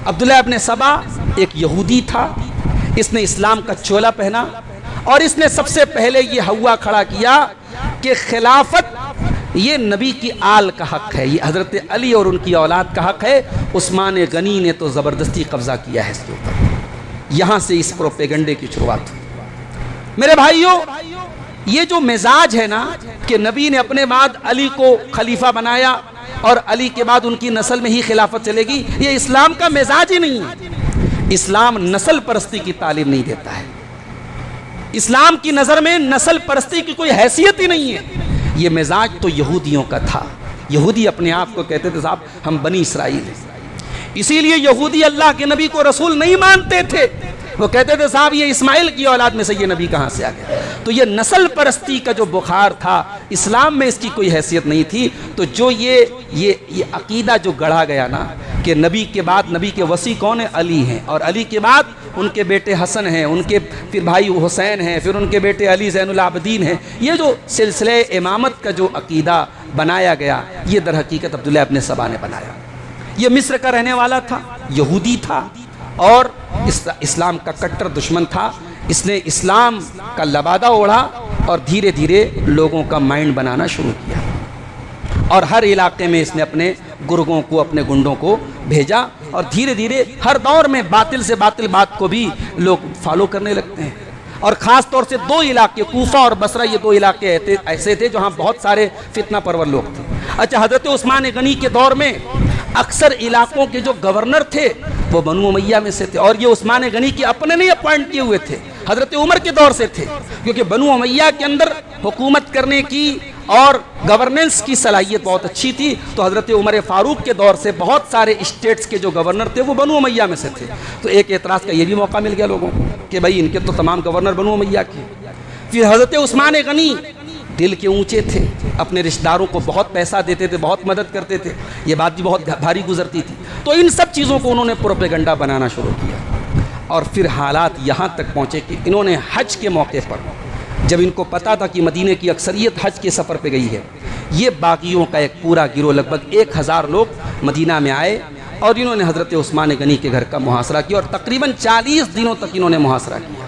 عبداللہ ابن سبا ایک یہودی تھا، اس نے اسلام کا چولا پہنا اور اس نے سب سے پہلے یہ ہوا کھڑا کیا کہ خلافت یہ نبی کی آل کا حق ہے، یہ حضرت علی اور ان کی اولاد کا حق ہے۔ عثمان غنی نے تو زبردستی قبضہ کیا ہے اس کے اوپر۔ یہاں سے اس پروپیگنڈے کی شروعات ہوئی۔ میرے بھائیوں، یہ جو مزاج ہے نا کہ نبی نے اپنے بعد علی کو خلیفہ بنایا اور علی کے بعد ان کی نسل میں ہی خلافت چلے گی، یہ اسلام کا مزاج ہی نہیں ہے۔ اسلام نسل پرستی کی تعلیم نہیں دیتا ہے۔ اسلام کی نظر میں نسل پرستی کی کوئی حیثیت ہی نہیں ہے۔ یہ مزاج تو یہودیوں کا تھا۔ یہودی اپنے آپ کو کہتے تھے صاحب ہم بنی اسرائیل ہیں، اسی لیے یہودی اللہ کے نبی کو رسول نہیں مانتے تھے۔ وہ کہتے تھے صاحب یہ اسماعیل کی اولاد میں سے یہ نبی کہاں سے آ گیا؟ تو یہ نسل پرستی کا جو بخار تھا، اسلام میں اس کی کوئی حیثیت نہیں تھی۔ تو جو یہ عقیدہ جو گڑھا گیا نا کہ نبی کے بعد نبی کے وصی کون ہیں؟ علی ہیں، اور علی کے بعد ان کے بیٹے حسن ہیں، ان کے پھر بھائی حسین ہیں، پھر ان کے بیٹے علی زین العابدین ہیں، یہ جو سلسلہ امامت کا جو عقیدہ بنایا گیا، یہ در حقیقت عبداللہ ابن سبا نے بنایا۔ یہ مصر کا رہنے والا تھا، یہودی تھا اور اسلام کا کٹر دشمن تھا۔ اس نے اسلام کا لبادہ اوڑھا اور دھیرے دھیرے لوگوں کا مائنڈ بنانا شروع کیا، اور ہر علاقے میں اس نے اپنے گرگوں کو، اپنے گنڈوں کو بھیجا، اور دھیرے دھیرے ہر دور میں باطل سے باطل بات کو بھی لوگ فالو کرنے لگتے ہیں۔ اور خاص طور سے دو علاقے، کوفہ اور بصرہ، یہ دو علاقے ایسے تھے جہاں بہت سارے فتنہ پرور لوگ تھے۔ اچھا، حضرت عثمان غنی کے دور میں اکثر علاقوں کے جو گورنر تھے وہ بنو امیہ میں سے تھے، اور یہ عثمان غنی کے اپنے نہیں اپوائنٹ کیے ہوئے تھے، حضرت عمر کے دور سے تھے، کیونکہ بنو امیہ کے اندر حکومت کرنے کی اور گورننس کی صلاحیت بہت اچھی تھی۔ تو حضرت عمر فاروق کے دور سے بہت سارے اسٹیٹس کے جو گورنر تھے وہ بنو امیہ میں سے تھے۔ تو ایک اعتراض کا یہ بھی موقع مل گیا لوگوں کو کہ بھائی ان کے تو تمام گورنر بنو امیہ کے۔ پھر حضرت عثمان غنی دل کے اونچے تھے، اپنے رشتہ داروں کو بہت پیسہ دیتے تھے، بہت مدد کرتے تھے، یہ بات بھی بہت بھاری گزرتی تھی۔ تو ان سب چیزوں کو انہوں نے پروپیگنڈا بنانا شروع کیا، اور پھر حالات یہاں تک پہنچے کہ انہوں نے حج کے موقع پر، جب ان کو پتا تھا کہ مدینہ کی اکثریت حج کے سفر پہ گئی ہے، یہ باغیوں کا ایک پورا گروہ لگ بھگ 1000 لوگ مدینہ میں آئے، اور انہوں نے حضرت عثمان غنی کے گھر کا محاصرہ کیا، اور تقریباً 40 دنوں تک انہوں نے محاصرہ کیا۔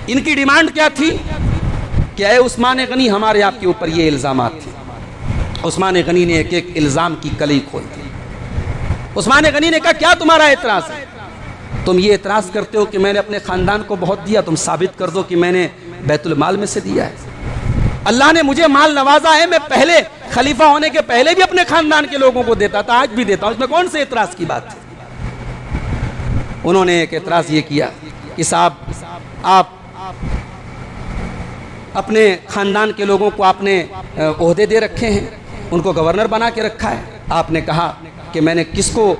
ان کی ڈیمانڈ کیا تھی کہ اے عثمان غنی، ہمارے آپ کے اوپر یہ الزامات تھے۔ عثمان غنی نے ایک ایک الزام کی کلی کھول دی۔ عثمان غنی نے کہا کیا تمہارا اعتراض ہے؟ تم یہ اعتراض کرتے ہو کہ میں نے اپنے خاندان کو بہت دیا، تم ثابت کر دو کہ میں نے بیت المال میں سے دیا ہے۔ اللہ نے مجھے مال نوازا ہے، میں پہلے خلیفہ ہونے کے پہلے بھی اپنے خاندان کے لوگوں کو دیتا تھا، آج بھی دیتا ہوں، اس میں کون سے اعتراض کی بات ہے؟ انہوں نے ایک اعتراض یہ کیا کہ صاحب آپ اپنے خاندان کے لوگوں کو آپ نے عہدے دے رکھے ہیں، ان کو گورنر بنا کے رکھا ہے، آپ نے کہا کہ میں نے کس کو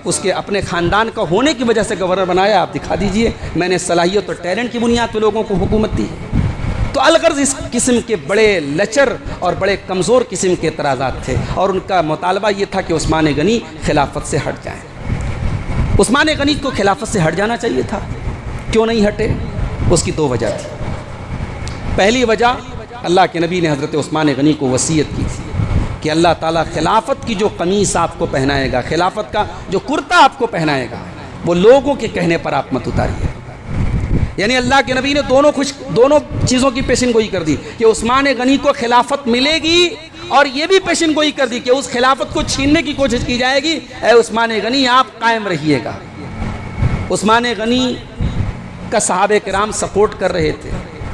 اس کے اپنے خاندان کا ہونے کی وجہ سے گورنر بنایا، آپ دکھا دیجئے، میں نے صلاحیت اور ٹیلنٹ کی بنیاد پہ لوگوں کو حکومت دی۔ تو الغرض اس قسم کے بڑے لچر اور بڑے کمزور قسم کے اعتراضات تھے، اور ان کا مطالبہ یہ تھا کہ عثمان غنی خلافت سے ہٹ جائیں۔ عثمان غنی کو خلافت سے ہٹ جانا چاہیے تھا، کیوں نہیں ہٹے؟ اس کی 2 وجہ تھی۔ پہلی وجہ، اللہ کے نبی نے حضرت عثمان غنی کو وصیت کی تھی کہ اللہ تعالیٰ خلافت کی جو قمیص آپ کو پہنائے گا، خلافت کا جو کرتا آپ کو پہنائے گا، وہ لوگوں کے کہنے پر آپ مت اتاریے۔ یعنی اللہ کے نبی نے دونوں چیزوں کی پیشن گوئی کر دی کہ عثمان غنی کو خلافت ملے گی، اور یہ بھی پیشن گوئی کر دی کہ اس خلافت کو چھیننے کی کوشش کی جائے گی۔ اے عثمان غنی، آپ قائم رہیے گا۔ عثمان غنی کا صحابہ کرام سپورٹ کر رہے تھے،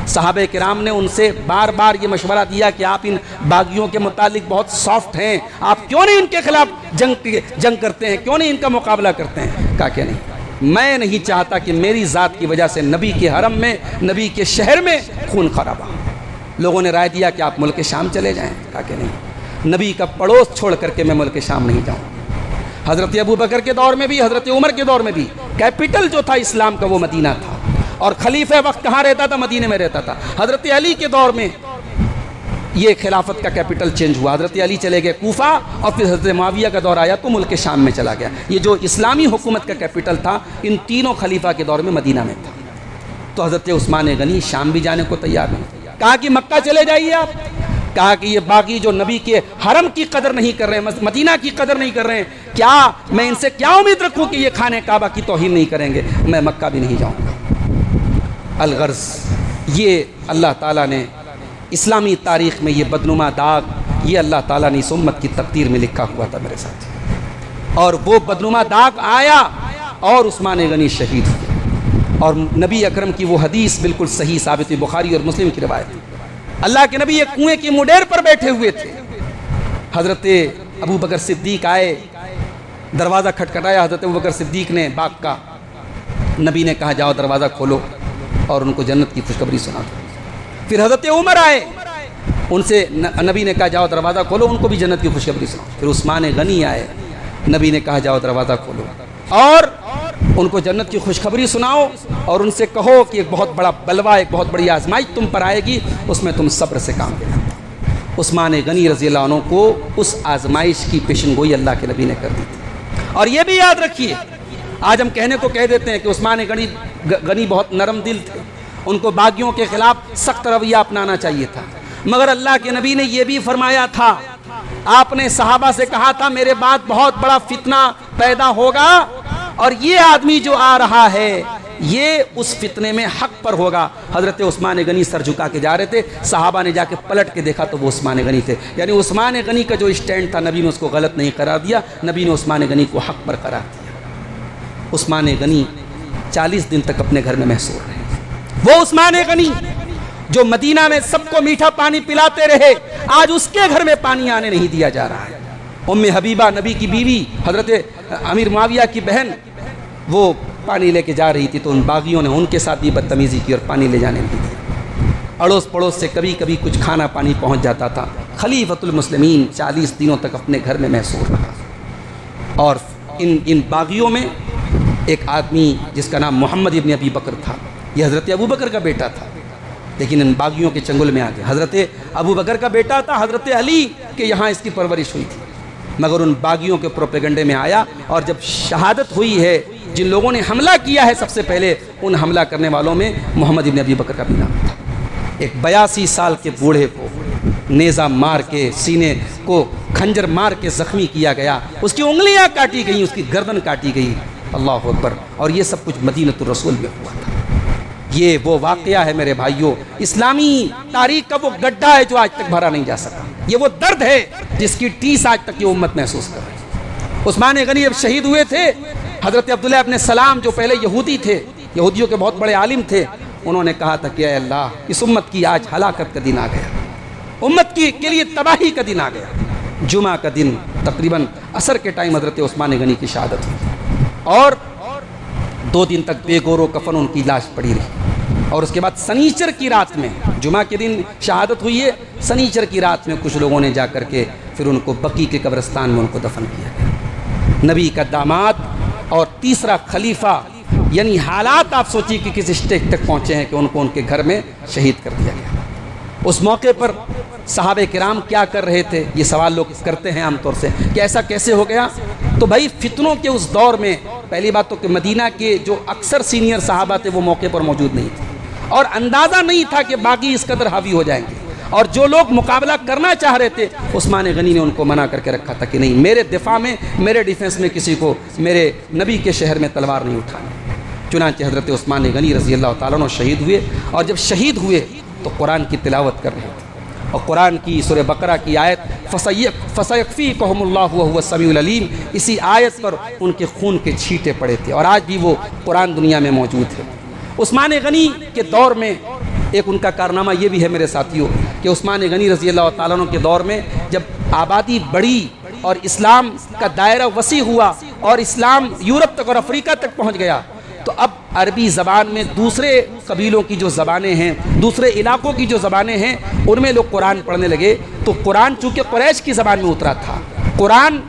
صحابہ کرام نے ان سے بار بار یہ مشورہ دیا کہ آپ ان باغیوں کے متعلق بہت سافٹ ہیں، آپ کیوں نہیں ان کے خلاف جنگ کرتے ہیں، کیوں نہیں ان کا مقابلہ کرتے ہیں؟ کہا کہ نہیں، میں نہیں چاہتا کہ میری ذات کی وجہ سے نبی کے حرم میں، نبی کے شہر میں خون خرابہ ہو۔ لوگوں نے رائے دیا کہ آپ ملک شام چلے جائیں، کہا کہ نہیں، نبی کا پڑوس چھوڑ کر کے میں ملک شام نہیں جاؤں۔ حضرت ابو بکر کے دور میں بھی، حضرت عمر کے دور میں بھی کیپٹل جو تھا اسلام کا وہ مدینہ تھا، اور خلیفہ وقت کہاں رہتا تھا؟ مدینہ میں رہتا تھا۔ حضرت علی کے دور میں یہ خلافت کا کیپٹل چینج ہوا، حضرت علی چلے گئے کوفہ، اور پھر حضرت معاویہ کا دور آیا تو ملک شام میں چلا گیا۔ یہ جو اسلامی حکومت کا کیپٹل تھا ان تینوں خلیفہ کے دور میں مدینہ میں تھا۔ تو حضرت عثمان غنی شام بھی جانے کو تیار نہیں، کہا کہ مکہ چلے جائیے آپ، کہا کہ یہ باقی جو نبی کے حرم کی قدر نہیں کر رہے ہیں، مدینہ کی قدر نہیں کر رہے ہیں، کیا میں ان سے کیا امید رکھوں کہ یہ خانہ کعبہ کی توہین نہیں کریں گے؟ میں مکہ بھی نہیں جاؤں گا۔ الغرض یہ اللہ تعالیٰ نے اسلامی تاریخ میں یہ بدنما داغ یہ اللہ تعالیٰ نے اس امت کی تقدیر میں لکھا ہوا تھا میرے ساتھ، اور وہ بدنما داغ آیا اور عثمان غنی شہید ہوئے۔ اور نبی اکرم کی وہ حدیث بالکل صحیح ثابت ہے، بخاری اور مسلم کی روایت ہے۔ اللہ کے نبی ایک کنویں کی مڈیر پر بیٹھے ہوئے تھے، حضرت ابو بکر صدیق آئے، دروازہ کھٹکھٹایا حضرت ابو بکر صدیق نے باغ کا، نبی نے کہا جاؤ دروازہ کھولو اور ان کو جنت کی خوشخبری سنا دو۔ پھر حضرت عمر آئے، ان سے نبی نے کہا جاؤ دروازہ کھولو، ان کو بھی جنت کی خوشخبری سناؤ۔ پھر عثمان غنی آئے، نبی نے کہا جاؤ دروازہ کھولو اور ان کو جنت کی خوشخبری سناؤ، اور ان سے کہو کہ ایک بہت بڑا بلوہ، ایک بہت بڑی آزمائش تم پر آئے گی، اس میں تم صبر سے کام لینا۔ عثمان غنی رضی اللہ عنہ کو اس آزمائش کی پیشن گوئی اللہ کے نبی نے کر دی تھی۔ اور یہ بھی یاد رکھیے، آج ہم کہنے کو کہہ دیتے ہیں کہ عثمان غنی بہت نرم دل تھے، ان کو باغیوں کے خلاف سخت رویہ اپنانا چاہیے تھا، مگر اللہ کے نبی نے یہ بھی فرمایا تھا، آپ نے صحابہ سے کہا تھا میرے بعد بہت بڑا فتنہ پیدا ہوگا، اور یہ آدمی جو آ رہا ہے یہ اس فتنے میں حق پر ہوگا۔ حضرت عثمان غنی سر جھکا کے جا رہے تھے، صحابہ نے جا کے پلٹ کے دیکھا تو وہ عثمان غنی تھے، یعنی عثمان غنی کا جو اسٹینڈ تھا نبی نے اس کو غلط نہیں قرار دیا، نبی نے عثمان غنی کو حق پر قرار دیا۔ عثمان غنی 40 دن تک اپنے گھر میں محصور رہے۔ وہ عثمان غنی جو مدینہ میں سب کو میٹھا پانی پلاتے رہے، آج اس کے گھر میں پانی آنے نہیں دیا جا رہا ہے۔ ام حبیبہ نبی کی بیوی، حضرت امیر معاویہ کی بہن، وہ پانی لے کے جا رہی تھی تو ان باغیوں نے ان کے ساتھ بھی بدتمیزی کی اور پانی لے جانے نہیں دی۔ اڑوس پڑوس سے کبھی کبھی کچھ کھانا پانی پہنچ جاتا تھا۔ خلیفۃ المسلمین 40 دنوں تک اپنے گھر میں محصور رہا، اور ان باغیوں میں ایک آدمی جس کا نام محمد ابن ابی بکر تھا، یہ حضرت ابو بکر کا بیٹا تھا، لیکن ان باغیوں کے چنگل میں آ گیا۔ حضرت ابو بکر کا بیٹا تھا، حضرت علی کے یہاں اس کی پرورش ہوئی تھی، مگر ان باغیوں کے پروپیگنڈے میں آیا، اور جب شہادت ہوئی ہے جن لوگوں نے حملہ کیا ہے سب سے پہلے، ان حملہ کرنے والوں میں محمد ابن ابی بکر کا بھی نام تھا۔ ایک 82 سال کے بوڑھے کو نیزہ مار کے، سینے کو کھنجر مار کے زخمی کیا گیا، اس کی انگلیاں کاٹی گئیں، اس کی گردن کاٹی گئی، اللہ اکبر، اور یہ سب کچھ مدینۃ الرسول میں ہوا تھا۔ یہ وہ واقعہ ہے میرے بھائیوں، اسلامی تاریخ کا وہ گڈھا ہے جو آج تک بھرا نہیں جا سکا، یہ وہ درد ہے جس کی ٹیس آج تک یہ امت محسوس کر رہی ہے۔ عثمان غنی جب شہید ہوئے تھے، حضرت عبداللہ ابن سلام جو پہلے یہودی تھے، یہودیوں کے بہت بڑے عالم تھے، انہوں نے کہا تھا کہ اے اللہ، اس امت کی آج ہلاکت کا دن آ گیا، امت کے لیے تباہی کا دن آ گیا۔ جمعہ کا دن تقریباً عصر کے ٹائم حضرت عثمان غنی کی شہادت ہوئی، اور 2 دن تک بے گور و کفن ان کی لاش پڑی رہی، اور اس کے بعد سنیچر کی رات میں، جمعہ کے دن شہادت ہوئی ہے، سنیچر کی رات میں کچھ لوگوں نے جا کر کے پھر ان کو بقی کے قبرستان میں ان کو دفن کیا گیا۔ نبی کا داماد اور تیسرا خلیفہ، یعنی حالات آپ سوچیے کہ کس اسٹیج تک پہنچے ہیں کہ ان کو ان کے گھر میں شہید کر دیا گیا۔ اس موقع پر صحابہ کرام کیا کر رہے تھے، یہ سوال لوگ کرتے ہیں عام طور سے کہ ایسا کیسے ہو گیا؟ تو بھائی فتنوں کے اس دور میں پہلی بات تو کہ مدینہ کے جو اکثر سینئر صحابہ تھے وہ موقع پر موجود نہیں تھے، اور اندازہ نہیں تھا کہ باقی اس قدر حاوی ہو جائیں گے، اور جو لوگ مقابلہ کرنا چاہ رہے تھے عثمان غنی نے ان کو منع کر کے رکھا تھا کہ نہیں، میرے دفاع میں، میرے ڈیفنس میں کسی کو میرے نبی کے شہر میں تلوار نہیں اٹھانی۔ چنانچہ حضرت عثمان غنی رضی اللہ تعالیٰ عنہ شہید ہوئے، اور جب شہید ہوئے تو قرآن کی تلاوت کر رہے تھے، اور قرآن کی سورہ بقرہ کی آیت فَسَيَكْفِيكَهُمُ اللَّهُ وَهُوَ السَّمِيعُ الْعَلِيمُ، اسی آیت پر ان کے خون کے چھینٹے پڑے تھے، اور آج بھی وہ قرآن دنیا میں موجود ہے۔ عثمان غنی کے دور میں ایک ان کا کارنامہ یہ بھی ہے میرے ساتھیوں کہ عثمان غنی رضی اللہ تعالیٰ عنہ کے دور میں جب آبادی بڑھی اور اسلام کا دائرہ وسیع ہوا اور اسلام یورپ تک اور افریقہ تک پہنچ گیا، تو اب عربی زبان میں دوسرے قبیلوں کی جو زبانیں ہیں، دوسرے علاقوں کی جو زبانیں ہیں، ان میں لوگ قرآن پڑھنے لگے۔ تو قرآن چونکہ قریش کی زبان میں اترا تھا، قرآن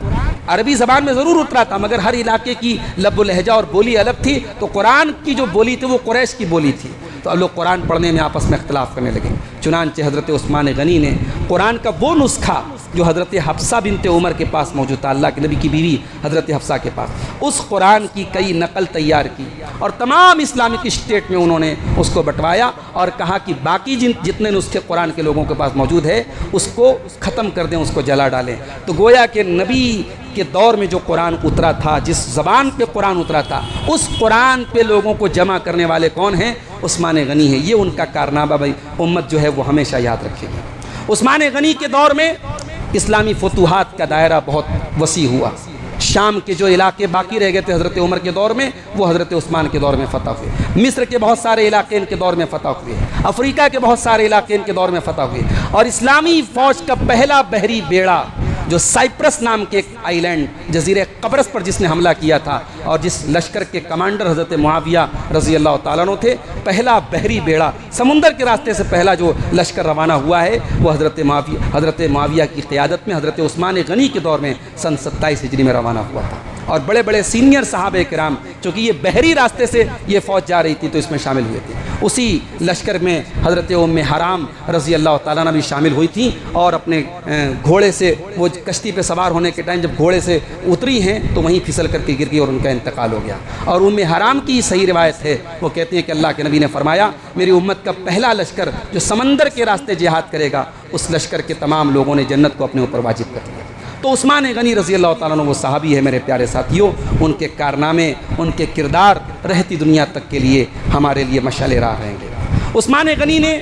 عربی زبان میں ضرور اترا تھا، مگر ہر علاقے کی لب و لہجہ اور بولی الگ تھی، تو قرآن کی جو بولی تھی وہ قریش کی بولی تھی، تو اب لوگ قرآن پڑھنے میں آپس میں اختلاف کرنے لگے۔ چنانچہ حضرت عثمان غنی نے قرآن کا وہ نسخہ جو حضرت حفصہ بنت عمر کے پاس موجود تھا، اللہ کے نبی کی بیوی حضرت حفصہ کے پاس، اس قرآن کی کئی نقل تیار کی، اور تمام اسلامک اسٹیٹ میں انہوں نے اس کو بٹوایا اور کہا کہ باقی جتنے نسخے قرآن کے لوگوں کے پاس موجود ہے اس کو ختم کر دیں، اس کو جلا ڈالیں۔ تو گویا کہ نبی کے دور میں جو قرآن اترا تھا، جس زبان پہ قرآن اترا تھا، اس قرآن پہ لوگوں کو جمع کرنے والے کون ہیں؟ عثمان غنی ہیں۔ یہ ان کا کارنامہ بھائی امت جو ہے وہ ہمیشہ یاد رکھے گی۔ عثمان غنی کے دور میں اسلامی فتوحات کا دائرہ بہت وسیع ہوا۔ شام کے جو علاقے باقی رہ گئے تھے حضرت عمر کے دور میں، وہ حضرت عثمان کے دور میں فتح ہوئے۔ مصر کے بہت سارے علاقے ان کے دور میں فتح ہوئے، افریقہ کے بہت سارے علاقے ان کے دور میں فتح ہوئے، اور اسلامی فوج کا پہلا بحری بیڑا جو سائپرس نام کے ایک آئی لینڈ جزیرہ قبرص پر جس نے حملہ کیا تھا، اور جس لشکر کے کمانڈر حضرت معاویہ رضی اللہ تعالیٰ عنہ تھے، پہلا بحری بیڑا سمندر کے راستے سے پہلا جو لشکر روانہ ہوا ہے وہ حضرت معاویہ کی قیادت میں حضرت عثمان غنی کے دور میں سن 27 ہجری میں روانہ ہوا تھا۔ اور بڑے بڑے سینئر صحابہ کرام، چونکہ یہ بحری راستے سے یہ فوج جا رہی تھی تو اس میں شامل ہوئے تھے۔ اسی لشکر میں حضرت ام حرام رضی اللہ تعالیٰ عنہ بھی شامل ہوئی تھیں، اور اپنے گھوڑے سے وہ کشتی پہ سوار ہونے کے ٹائم جب گھوڑے سے اتری ہیں تو وہیں پھسل کر کے گر گئی اور ان کا انتقال ہو گیا۔ اور ام حرام کی صحیح روایت ہے، وہ کہتے ہیں کہ اللہ کے نبی نے فرمایا میری امت کا پہلا لشکر جو سمندر کے راستے جہاد کرے گا، اس لشکر کے تمام لوگوں نے جنت کو اپنے اوپر واجب کر دیا۔ تو عثمان غنی رضی اللہ تعالیٰ عنہ وہ صحابی ہے میرے پیارے ساتھیوں، ان کے کارنامے، ان کے کردار رہتی دنیا تک کے لیے ہمارے لیے مشعل راہ رہیں گے۔ عثمان غنی نے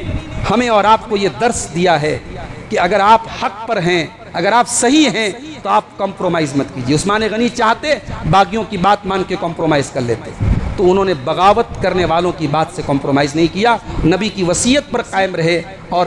ہمیں اور آپ کو یہ درس دیا ہے کہ اگر آپ حق پر ہیں، اگر آپ صحیح ہیں تو آپ کمپرومائز مت کیجیے۔ عثمان غنی چاہتے باغیوں کی بات مان کے کمپرومائز کر لیتے، تو انہوں نے بغاوت کرنے والوں کی بات سے کمپرومائز نہیں کیا، نبی کی وصیت پر قائم رہے، اور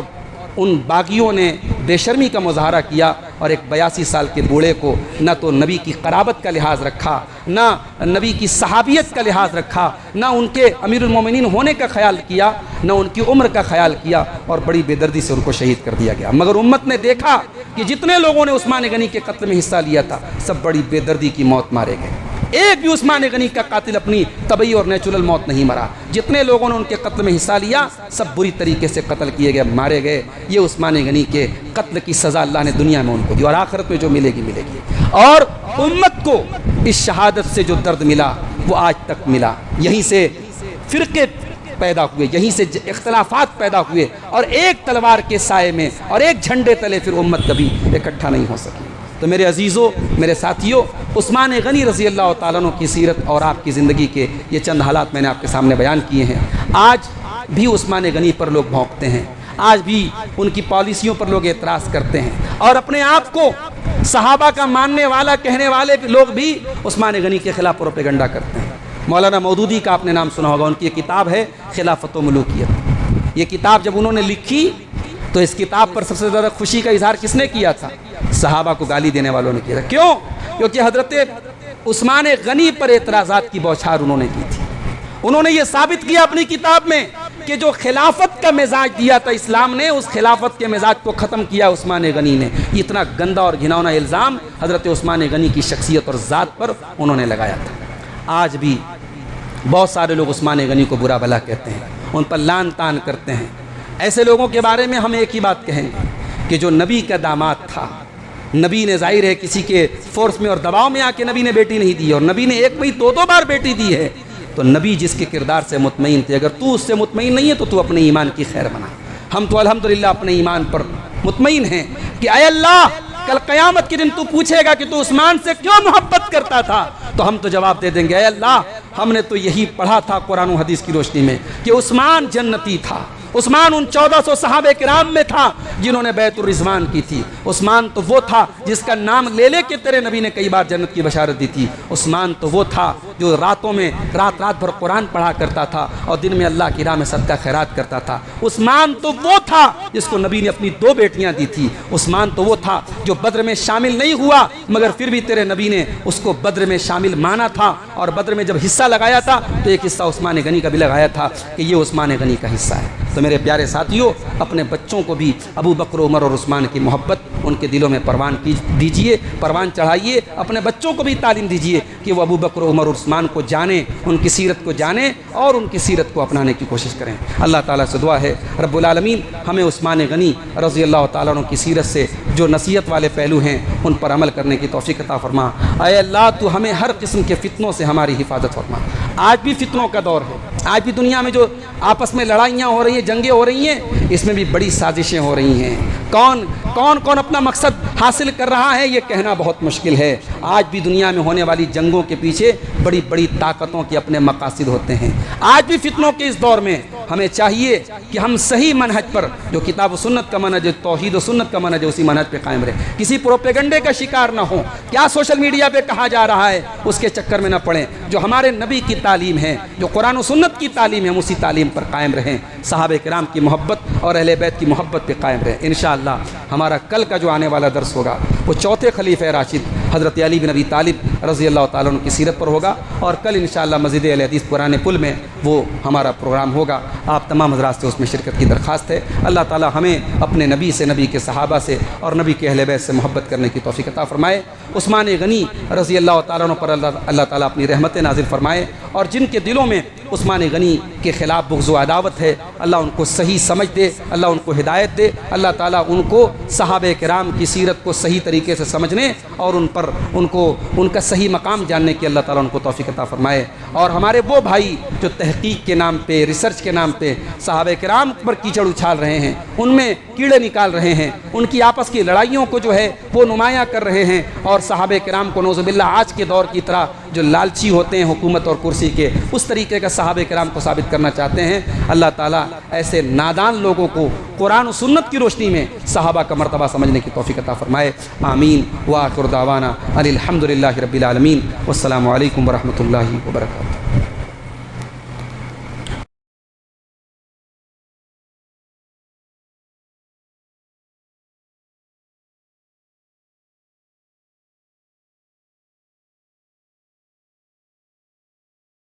ان باغیوں نے بے شرمی کا مظاہرہ کیا، اور ایک 82 سال کے بوڑھے کو نہ تو نبی کی قرابت کا لحاظ رکھا، نہ نبی کی صحابیت کا لحاظ رکھا، نہ ان کے امیر المومنین ہونے کا خیال کیا، نہ ان کی عمر کا خیال کیا، اور بڑی بے دردی سے ان کو شہید کر دیا گیا۔ مگر امت نے دیکھا کہ جتنے لوگوں نے عثمان غنی کے قتل میں حصہ لیا تھا سب بڑی بے دردی کی موت مارے گئے۔ ایک بھی عثمان غنی کا قاتل اپنی طبعی اور نیچرل موت نہیں مرا۔ جتنے لوگوں نے ان کے قتل میں حصہ لیا سب بری طریقے سے قتل کیے گئے، مارے گئے۔ یہ عثمان غنی کے قتل کی سزا اللہ نے دنیا میں ان کو دی، اور آخرت میں جو ملے گی ملے گی۔ اور امت کو اس شہادت سے جو درد ملا وہ آج تک ملا۔ یہیں سے فرقے پیدا ہوئے، یہیں سے اختلافات پیدا ہوئے، اور ایک تلوار کے سائے میں اور ایک جھنڈے تلے پھر امت کبھی اکٹھا نہیں ہو سکی۔ تو میرے عزیزوں، میرے ساتھیوں، عثمان غنی رضی اللہ تعالیٰ عنہ کی سیرت اور آپ کی زندگی کے یہ چند حالات میں نے آپ کے سامنے بیان کیے ہیں۔ آج بھی عثمان غنی پر لوگ بھونکتے ہیں، آج بھی ان کی پالیسیوں پر لوگ اعتراض کرتے ہیں، اور اپنے آپ کو صحابہ کا ماننے والا کہنے والے لوگ بھی عثمان غنی کے خلاف پروپیگنڈا کرتے ہیں۔ مولانا مودودی کا آپ نے نام سنا ہوگا، ان کی یہ کتاب ہے خلافت و ملوکیت۔ یہ کتاب جب انہوں نے لکھی تو اس کتاب پر سب سے زیادہ خوشی کا اظہار کس نے کیا تھا؟ صحابہ کو گالی دینے والوں نے کیا تھا۔ کیوں؟ کیونکہ حضرت عثمان غنی پر اعتراضات کی بوچھار انہوں نے کی تھی۔ انہوں نے یہ ثابت کیا اپنی کتاب میں کہ جو خلافت کا مزاج دیا تھا اسلام نے، اس خلافت کے مزاج کو ختم کیا عثمان غنی نے۔ اتنا گندا اور گھناؤنا الزام حضرت عثمان غنی کی شخصیت اور ذات پر انہوں نے لگایا تھا۔ آج بھی بہت سارے لوگ عثمان غنی کو برا بھلا کہتے ہیں، ان پر لعن طعن کرتے ہیں۔ ایسے لوگوں کے بارے میں ہم ایک ہی بات کہیں گے کہ جو نبی کا داماد تھا، نبی نے ظاہر ہے کسی کے فورس میں اور دباؤ میں آ کے نبی نے بیٹی نہیں دی، اور نبی نے ایک میں دو بار بیٹی دی ہے، تو نبی جس کے کردار سے مطمئن تھے، اگر تو اس سے مطمئن نہیں ہے تو تو اپنے ایمان کی خیر بنا۔ ہم تو الحمدللہ اپنے ایمان پر مطمئن ہیں کہ اے اللہ کل قیامت کے دن تو پوچھے گا کہ تو عثمان سے کیوں محبت کرتا تھا، تو ہم تو جواب دے دیں گے اے اللہ ہم نے تو یہی پڑھا تھا قرآن و حدیث کی روشنی میں کہ عثمان جنتی تھا، عثمان ان 1400 صحابہ کرام میں تھا جنہوں نے بیعت الرضوان کی تھی، عثمان تو وہ تھا جس کا نام لے لے کے تیرے نبی نے کئی بار جنت کی بشارت دی تھی، عثمان تو وہ تھا جو راتوں میں رات بھر قرآن پڑھا کرتا تھا اور دن میں اللہ کی راہ میں صدقہ خیرات کرتا تھا، عثمان تو وہ تھا جس کو نبی نے اپنی 2 بیٹیاں دی تھی، عثمان تو وہ تھا جو بدر میں شامل نہیں ہوا مگر پھر بھی تیرے نبی نے اس کو بدر میں شامل مانا تھا، اور بدر میں جب حصہ لگایا تھا تو ایک حصہ عثمان غنی کا بھی لگایا تھا کہ یہ عثمان غنی کا حصہ ہے۔ تو میرے پیارے ساتھیوں، اپنے بچوں کو بھی ابو بکر، عمر اور عثمان کی محبت ان کے دلوں میں پروان چڑھائیے، اپنے بچوں کو بھی تعلیم دیجیے کہ وہ ابو بکر، عمر اور عثمان کو جانیں، ان کی سیرت کو جانیں اور ان کی سیرت کو اپنانے کی کوشش کریں۔ اللہ تعالیٰ سے دعا ہے رب العالمین ہمیں عثمان غنی رضی اللہ تعالیٰ عنہ کی سیرت سے جو نصیحت والے پہلو ہیں ان پر عمل کرنے کی توفیق عطا فرما۔ اے اللہ تو ہمیں ہر قسم کے فتنوں سے ہماری حفاظت فرما۔ آج بھی فتنوں کا دور ہے، آج بھی دنیا میں جو آپس میں لڑائیاں ہو رہی ہیں، جنگیں ہو رہی ہیں، اس میں بھی بڑی سازشیں ہو رہی ہیں۔ کون اپنا مقصد حاصل کر رہا ہے یہ کہنا بہت مشکل ہے۔ آج بھی دنیا میں ہونے والی جنگوں کے پیچھے بڑی بڑی طاقتوں کے اپنے مقاصد ہوتے ہیں۔ آج بھی فتنوں کے اس دور میں ہمیں چاہیے کہ ہم صحیح منہج پر، جو کتاب و سنت کا منہج ہے، توحید و سنت کا منہج ہے، اسی منہج پہ قائم رہیں، کسی پروپیگنڈے کا شکار نہ ہوں، کیا سوشل میڈیا پہ کہا جا رہا ہے اس کے چکر میں نہ پڑیں۔ جو ہمارے نبی کی تعلیم ہے، جو قرآن و سنت کی تعلیم ہے، ہم اسی تعلیم پر قائم رہیں، صحابہ کرام کی محبت اور اہل بیت کی محبت پہ قائم رہیں۔ انشاءاللہ ہمارا کل کا جو آنے والا درس ہوگا وہ چوتھے خلیفہ راشد حضرت علی بن ابی طالب رضی اللہ تعالیٰ عنہ کی سیرت پر ہوگا، اور کل انشاءاللہ مسجد اہل حدیث پرانے پل میں وہ ہمارا پروگرام ہوگا۔ آپ تمام حضرات سے اس میں شرکت کی درخواست ہے۔ اللہ تعالیٰ ہمیں اپنے نبی سے، نبی کے صحابہ سے اور نبی کے اہل بیت سے محبت کرنے کی توفیق عطا فرمائے۔ عثمان غنی رضی اللہ تعالیٰ عنہ پر اللہ تعالیٰ اپنی رحمت نازل فرمائے، اور جن کے دلوں میں عثمان غنی کے خلاف بغض و عداوت ہے، اللہ ان کو صحیح سمجھ دے، اللہ ان کو ہدایت دے، اللہ تعالیٰ ان کو صحابہ کرام کی سیرت کو صحیح طریقے سے سمجھنے اور ان کا صحیح مقام جاننے کی اللہ تعالیٰ ان کو توفیق عطا فرمائے۔ اور ہمارے وہ بھائی جو تحقیق کے نام پہ، ریسرچ کے نام پہ صحابہ کرام پر کیچڑ اچھال رہے ہیں، ان میں کیڑے نکال رہے ہیں، ان کی آپس کی لڑائیوں کو جو ہے وہ نمایاں کر رہے ہیں، اور صحابہ کرام کو نعوذ باللہ آج کے دور کی طرح جو لالچی ہوتے ہیں حکومت اور کرسی کے، اس طریقے کا صحابہ کرام کو ثابت کرنا چاہتے ہیں، اللہ تعالیٰ ایسے نادان لوگوں کو قرآن و سنت کی روشنی میں صحابہ کا مرتبہ سمجھنے کی توفیق عطا فرمائے۔ آمین وآخر دعوانا الحمدللہ رب العالمین، والسلام علیکم ورحمۃ اللہ وبرکاتہ۔